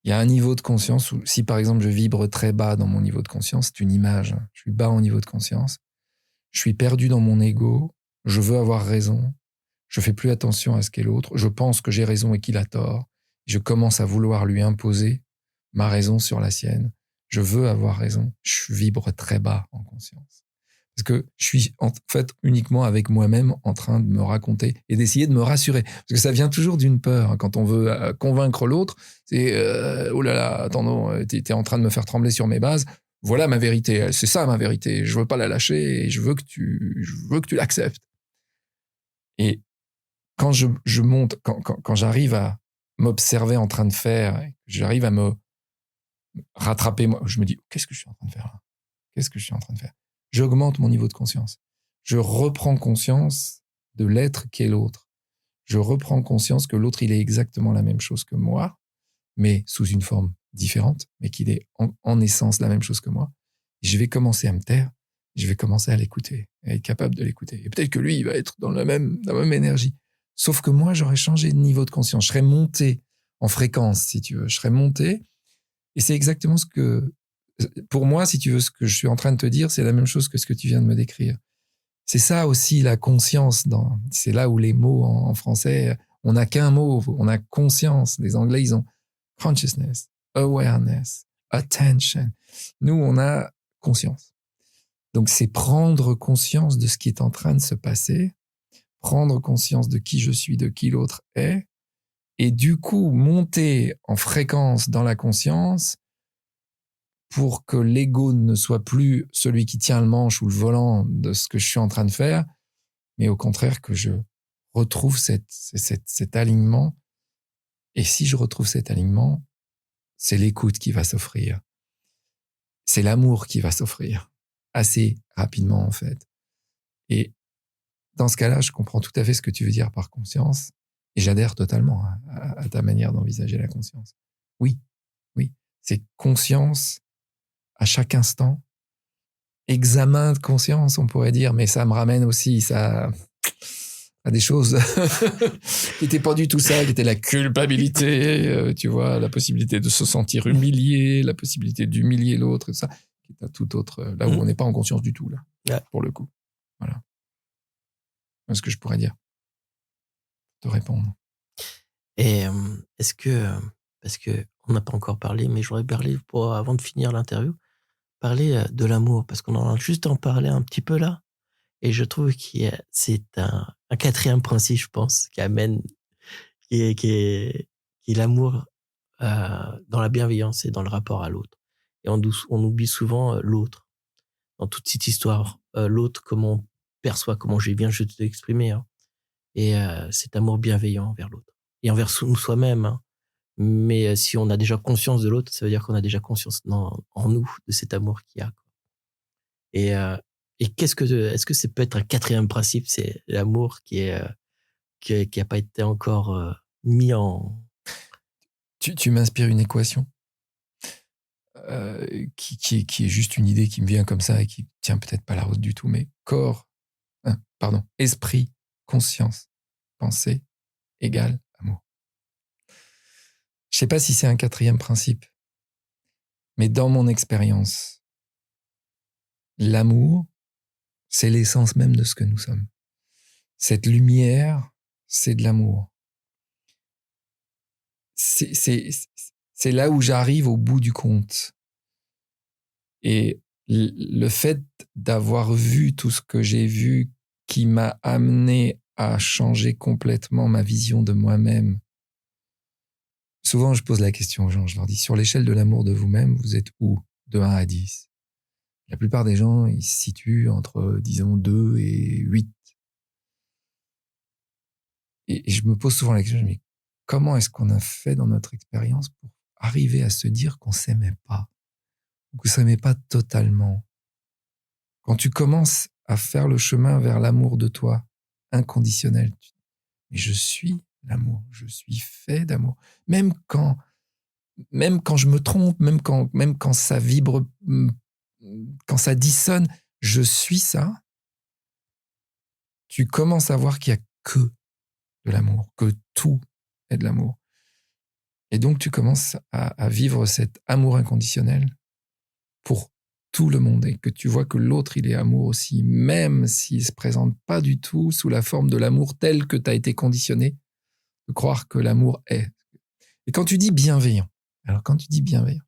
Il y a un niveau de conscience où, si par exemple je vibre très bas dans mon niveau de conscience, c'est une image, je suis bas en niveau de conscience, je suis perdu dans mon ego, je veux avoir raison, je fais plus attention à ce qu'est l'autre, je pense que j'ai raison et qu'il a tort, je commence à vouloir lui imposer ma raison sur la sienne, je veux avoir raison, je vibre très bas en conscience. Parce que je suis en fait uniquement avec moi-même en train de me raconter et d'essayer de me rassurer. Parce que ça vient toujours d'une peur. Quand on veut convaincre l'autre, c'est « Oh là là, attends, non, t'es en train de me faire trembler sur mes bases. Voilà ma vérité. C'est ça ma vérité. Je veux pas la lâcher et je veux que tu l'acceptes. » Et quand je monte, quand j'arrive à m'observer en train de faire, j'arrive à me rattraper, moi, je me dis « Qu'est-ce que je suis en train de faire là ? Qu'est-ce que je suis en train de faire ?» J'augmente mon niveau de conscience. Je reprends conscience de l'être qu'est l'autre. Je reprends conscience que l'autre, il est exactement la même chose que moi, mais sous une forme différente, mais qu'il est en essence la même chose que moi. Je vais commencer à me taire, je vais commencer à l'écouter, à être capable de l'écouter. Et peut-être que lui, il va être dans la même énergie. Sauf que moi, j'aurais changé de niveau de conscience. Je serais monté en fréquence, si tu veux. Je serais monté. Et c'est exactement ce que... Pour moi, si tu veux, ce que je suis en train de te dire, c'est la même chose que ce que tu viens de me décrire. C'est ça aussi la conscience. C'est là où les mots en français, on n'a qu'un mot, on a conscience. Les Anglais, ils ont consciousness, awareness, attention. Nous, on a conscience. Donc, c'est prendre conscience de ce qui est en train de se passer, prendre conscience de qui je suis, de qui l'autre est, et du coup, monter en fréquence dans la conscience pour que l'ego ne soit plus celui qui tient le manche ou le volant de ce que je suis en train de faire, mais au contraire que je retrouve cet alignement. Et si je retrouve cet alignement, c'est l'écoute qui va s'offrir. C'est l'amour qui va s'offrir assez rapidement, en fait. Et dans ce cas-là, je comprends tout à fait ce que tu veux dire par conscience et j'adhère totalement à ta manière d'envisager la conscience. Oui, c'est conscience à chaque instant, examen de conscience, on pourrait dire, mais ça me ramène aussi à des choses qui n'étaient pas du tout ça, qui étaient la culpabilité, tu vois, la possibilité de se sentir humilié, la possibilité d'humilier l'autre, et ça, qui est à tout autre, là où on n'est pas en conscience du tout, là, pour le coup. Voilà. C'est ce que je pourrais dire, te répondre. Et est-ce que, parce que on n'a pas encore parlé, mais j'aurais parlé avant de finir l'interview, parler de l'amour, parce qu'on en a juste en parlé un petit peu là, et je trouve que c'est un quatrième principe, je pense, qui est l'amour dans la bienveillance et dans le rapport à l'autre. Et on oublie souvent l'autre dans toute cette histoire, l'autre, comment on perçoit, comment je viens juste de l'exprimer, hein, et cet amour bienveillant envers l'autre et envers soi-même, hein. Mais si on a déjà conscience de l'autre, ça veut dire qu'on a déjà conscience en nous de cet amour qu'il y a. Et est-ce que c'est peut-être un quatrième principe, c'est l'amour qui a pas été encore mis en... Tu m'inspires une équation qui est juste une idée qui me vient comme ça et qui tient peut-être pas la route du tout, mais esprit, conscience, pensée égale amour. sais pas si c'est un 4e principe, mais dans mon expérience, l'amour, c'est l'essence même de ce que nous sommes. Cette lumière, c'est de l'amour. C'est là où j'arrive au bout du compte. Et le fait d'avoir vu tout ce que j'ai vu qui m'a amené à changer complètement ma vision de moi-même. Souvent, je pose la question aux gens, je leur dis, sur l'échelle de l'amour de vous-même, vous êtes où? De 1 à 10. La plupart des gens, ils se situent entre, disons, 2 et 8. Et je me pose souvent la question, mais comment est-ce qu'on a fait dans notre expérience pour arriver à se dire qu'on s'aimait pas, ou qu'on s'aimait pas totalement? Quand tu commences à faire le chemin vers l'amour de toi, inconditionnel, mais je suis l'amour, je suis fait d'amour. Même quand je me trompe, même quand ça vibre, quand ça dissonne, je suis ça. Tu commences à voir qu'il n'y a que de l'amour, que tout est de l'amour. Et donc, tu commences à vivre cet amour inconditionnel pour tout le monde et que tu vois que l'autre, il est amour aussi, même s'il ne se présente pas du tout sous la forme de l'amour tel que tu as été conditionné de croire que l'amour est. Et quand tu dis bienveillant, alors quand tu dis bienveillant,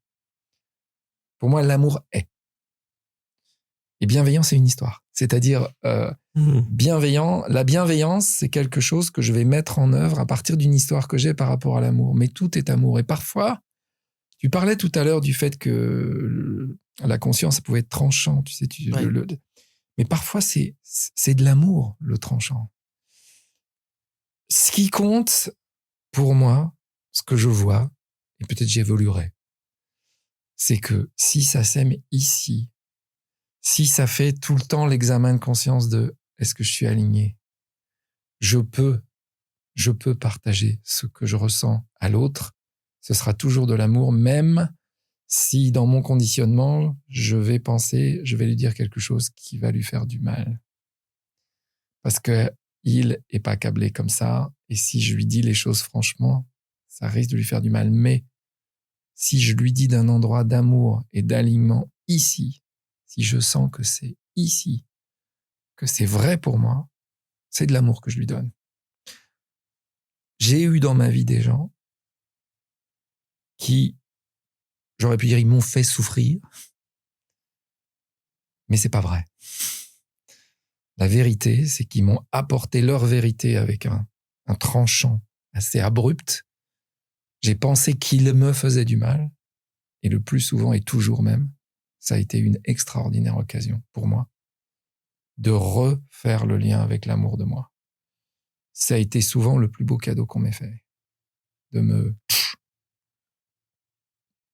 pour moi, l'amour est. Et bienveillant, c'est une histoire. C'est-à-dire, bienveillant, la bienveillance, c'est quelque chose que je vais mettre en œuvre à partir d'une histoire que j'ai par rapport à l'amour. Mais tout est amour. Et parfois, tu parlais tout à l'heure du fait que la conscience pouvait être tranchant, tu sais. Mais parfois, c'est de l'amour, le tranchant. Ce qui compte, pour moi, ce que je vois, et peut-être j'évoluerai, c'est que si ça s'aime ici, si ça fait tout le temps l'examen de conscience de est-ce que je suis aligné, je peux partager ce que je ressens à l'autre, ce sera toujours de l'amour, même si dans mon conditionnement, je vais lui dire quelque chose qui va lui faire du mal. Parce que il est pas câblé comme ça, et si je lui dis les choses franchement, ça risque de lui faire du mal. Mais si je lui dis d'un endroit d'amour et d'alignement ici, si je sens que c'est ici, que c'est vrai pour moi, c'est de l'amour que je lui donne. J'ai eu dans ma vie des gens qui, j'aurais pu dire, ils m'ont fait souffrir, mais c'est pas vrai. La vérité, c'est qu'ils m'ont apporté leur vérité avec un tranchant assez abrupt. J'ai pensé qu'ils me faisaient du mal, et le plus souvent et toujours même, ça a été une extraordinaire occasion pour moi de refaire le lien avec l'amour de moi. Ça a été souvent le plus beau cadeau qu'on m'ait fait.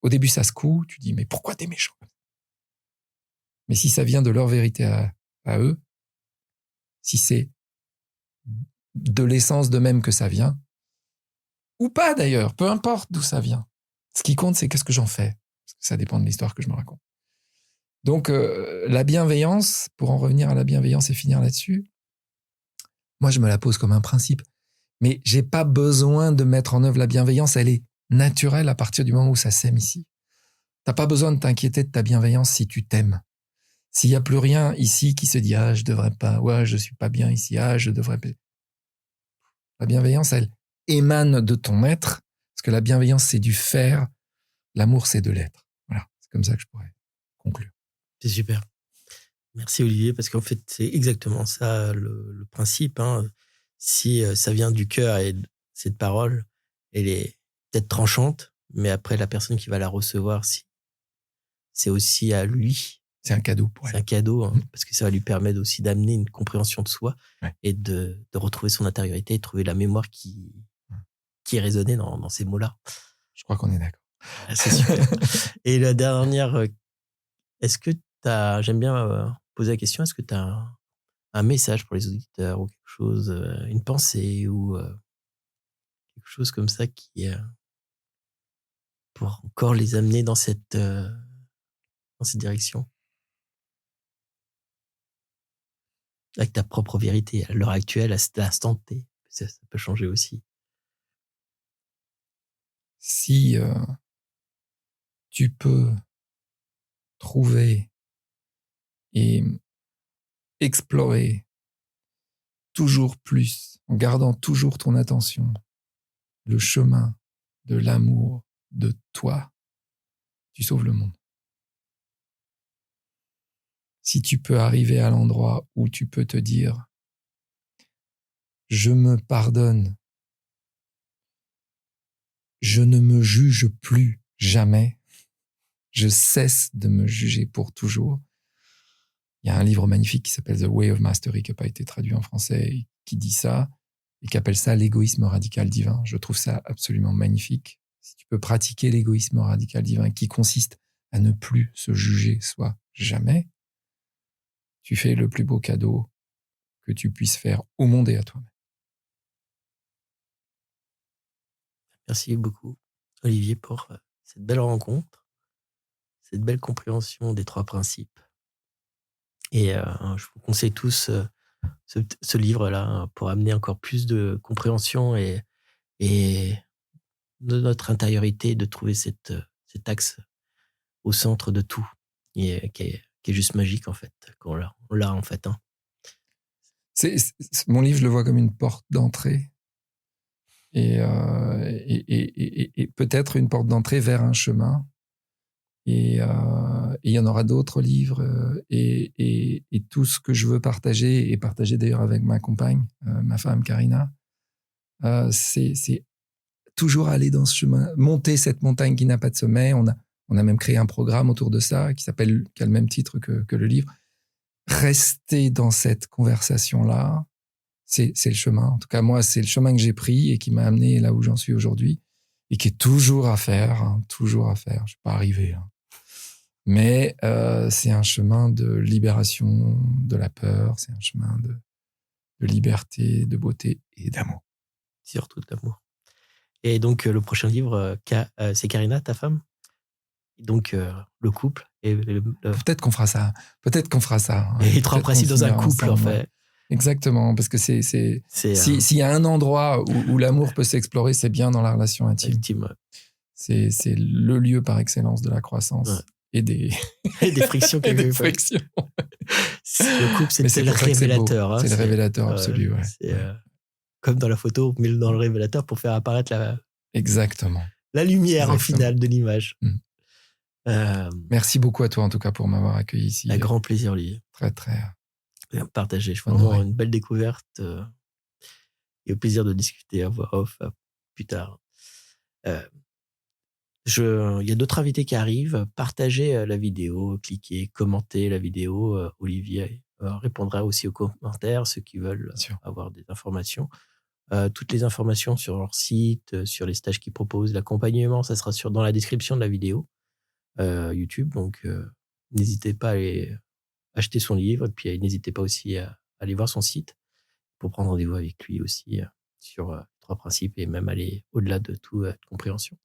Au début, ça secoue, tu dis, mais pourquoi t'es méchant? Mais si ça vient de leur vérité à eux, si c'est de l'essence de même que ça vient, ou pas d'ailleurs, peu importe d'où ça vient. Ce qui compte, c'est qu'est-ce que j'en fais. Parce que ça dépend de l'histoire que je me raconte. Donc, la bienveillance, pour en revenir à la bienveillance et finir là-dessus, moi, je me la pose comme un principe. Mais j'ai pas besoin de mettre en œuvre la bienveillance, elle est naturelle à partir du moment où ça sème ici. T'as pas besoin de t'inquiéter de ta bienveillance si tu t'aimes. S'il y a plus rien ici qui se dit « Ah, je devrais pas, ouais, je suis pas bien ici, ah, je devrais pas... » La bienveillance, elle émane de ton être, parce que la bienveillance, c'est du faire, l'amour, c'est de l'être. Voilà, c'est comme ça que je pourrais conclure. C'est super. Merci Olivier, parce qu'en fait, c'est exactement ça le principe. Hein. Si ça vient du cœur et cette parole, elle est peut-être tranchante, mais après, la personne qui va la recevoir, c'est aussi à lui. C'est un cadeau pour elle. C'est un cadeau, hein, parce que ça va lui permettre aussi d'amener une compréhension de soi, ouais, et de retrouver son intériorité et trouver la mémoire qui résonnait dans ces mots-là. Je crois qu'on est d'accord. C'est super. Et la dernière, est-ce que j'aime bien poser la question, est-ce que tu as un message pour les auditeurs ou quelque chose, une pensée ou quelque chose comme ça qui pour encore les amener dans cette direction avec ta propre vérité à l'heure actuelle, à cet instant T, ça peut changer aussi. Si tu peux trouver et explorer toujours plus, en gardant toujours ton attention, le chemin de l'amour de toi, tu sauves le monde. Si tu peux arriver à l'endroit où tu peux te dire « Je me pardonne, je ne me juge plus jamais, je cesse de me juger pour toujours », il y a un livre magnifique qui s'appelle The Way of Mastery, qui n'a pas été traduit en français, et qui dit ça, et qui appelle ça l'égoïsme radical divin. Je trouve ça absolument magnifique. Si tu peux pratiquer l'égoïsme radical divin, qui consiste à ne plus se juger soi jamais, tu fais le plus beau cadeau que tu puisses faire au monde et à toi-même. Merci beaucoup, Olivier, pour cette belle rencontre, cette belle compréhension des 3 principes. Et je vous conseille tous ce livre-là pour amener encore plus de compréhension et de notre intériorité, de trouver cet axe au centre de tout, et qui est juste magique en fait, qu'on l'a en fait. Hein. Mon livre, je le vois comme une porte d'entrée et peut-être une porte d'entrée vers un chemin. Et il y en aura d'autres livres et tout ce que je veux partager, et partager d'ailleurs avec ma compagne, ma femme Karina, c'est toujours aller dans ce chemin, monter cette montagne qui n'a pas de sommet. On a même créé un programme autour de ça qui a le même titre que le livre. Rester dans cette conversation-là, c'est le chemin. En tout cas, moi, c'est le chemin que j'ai pris et qui m'a amené là où j'en suis aujourd'hui, et qui est toujours à faire, hein, toujours à faire. Je suis pas arrivé, hein. Mais c'est un chemin de libération de la peur, c'est un chemin de liberté, de beauté et d'amour. Surtout de l'amour. Et donc, le prochain livre, c'est Karina, ta femme. Donc, le couple. Et Peut-être qu'on fera ça. Hein. Et les 3 principes dans un couple, en fait. Exactement, parce que s'il y a un endroit où l'amour peut s'explorer, c'est bien dans la relation intime. Intime. C'est le lieu par excellence de la croissance. Ouais. Et des frictions. Le couple, c'est le révélateur. Hein, c'est le révélateur absolu. Ouais. C'est comme dans la photo, on met dans le révélateur pour faire apparaître Exactement. La lumière en finale de l'image. Merci beaucoup à toi, en tout cas, pour m'avoir accueilli ici. Un grand plaisir, Olivier. Très, très. Partagé. Je vraiment une belle découverte et au plaisir de discuter à voix off plus tard. Il y a d'autres invités qui arrivent. Partagez la vidéo, cliquez, commentez la vidéo. Olivier répondra aussi aux commentaires, ceux qui veulent avoir des informations. Toutes les informations sur leur site, sur les stages qu'ils proposent, l'accompagnement, ça sera dans la description de la vidéo YouTube. Donc, n'hésitez pas à aller acheter son livre. Et puis, n'hésitez pas aussi à aller voir son site pour prendre rendez-vous avec lui aussi sur 3 principes et même aller au-delà de toute compréhension.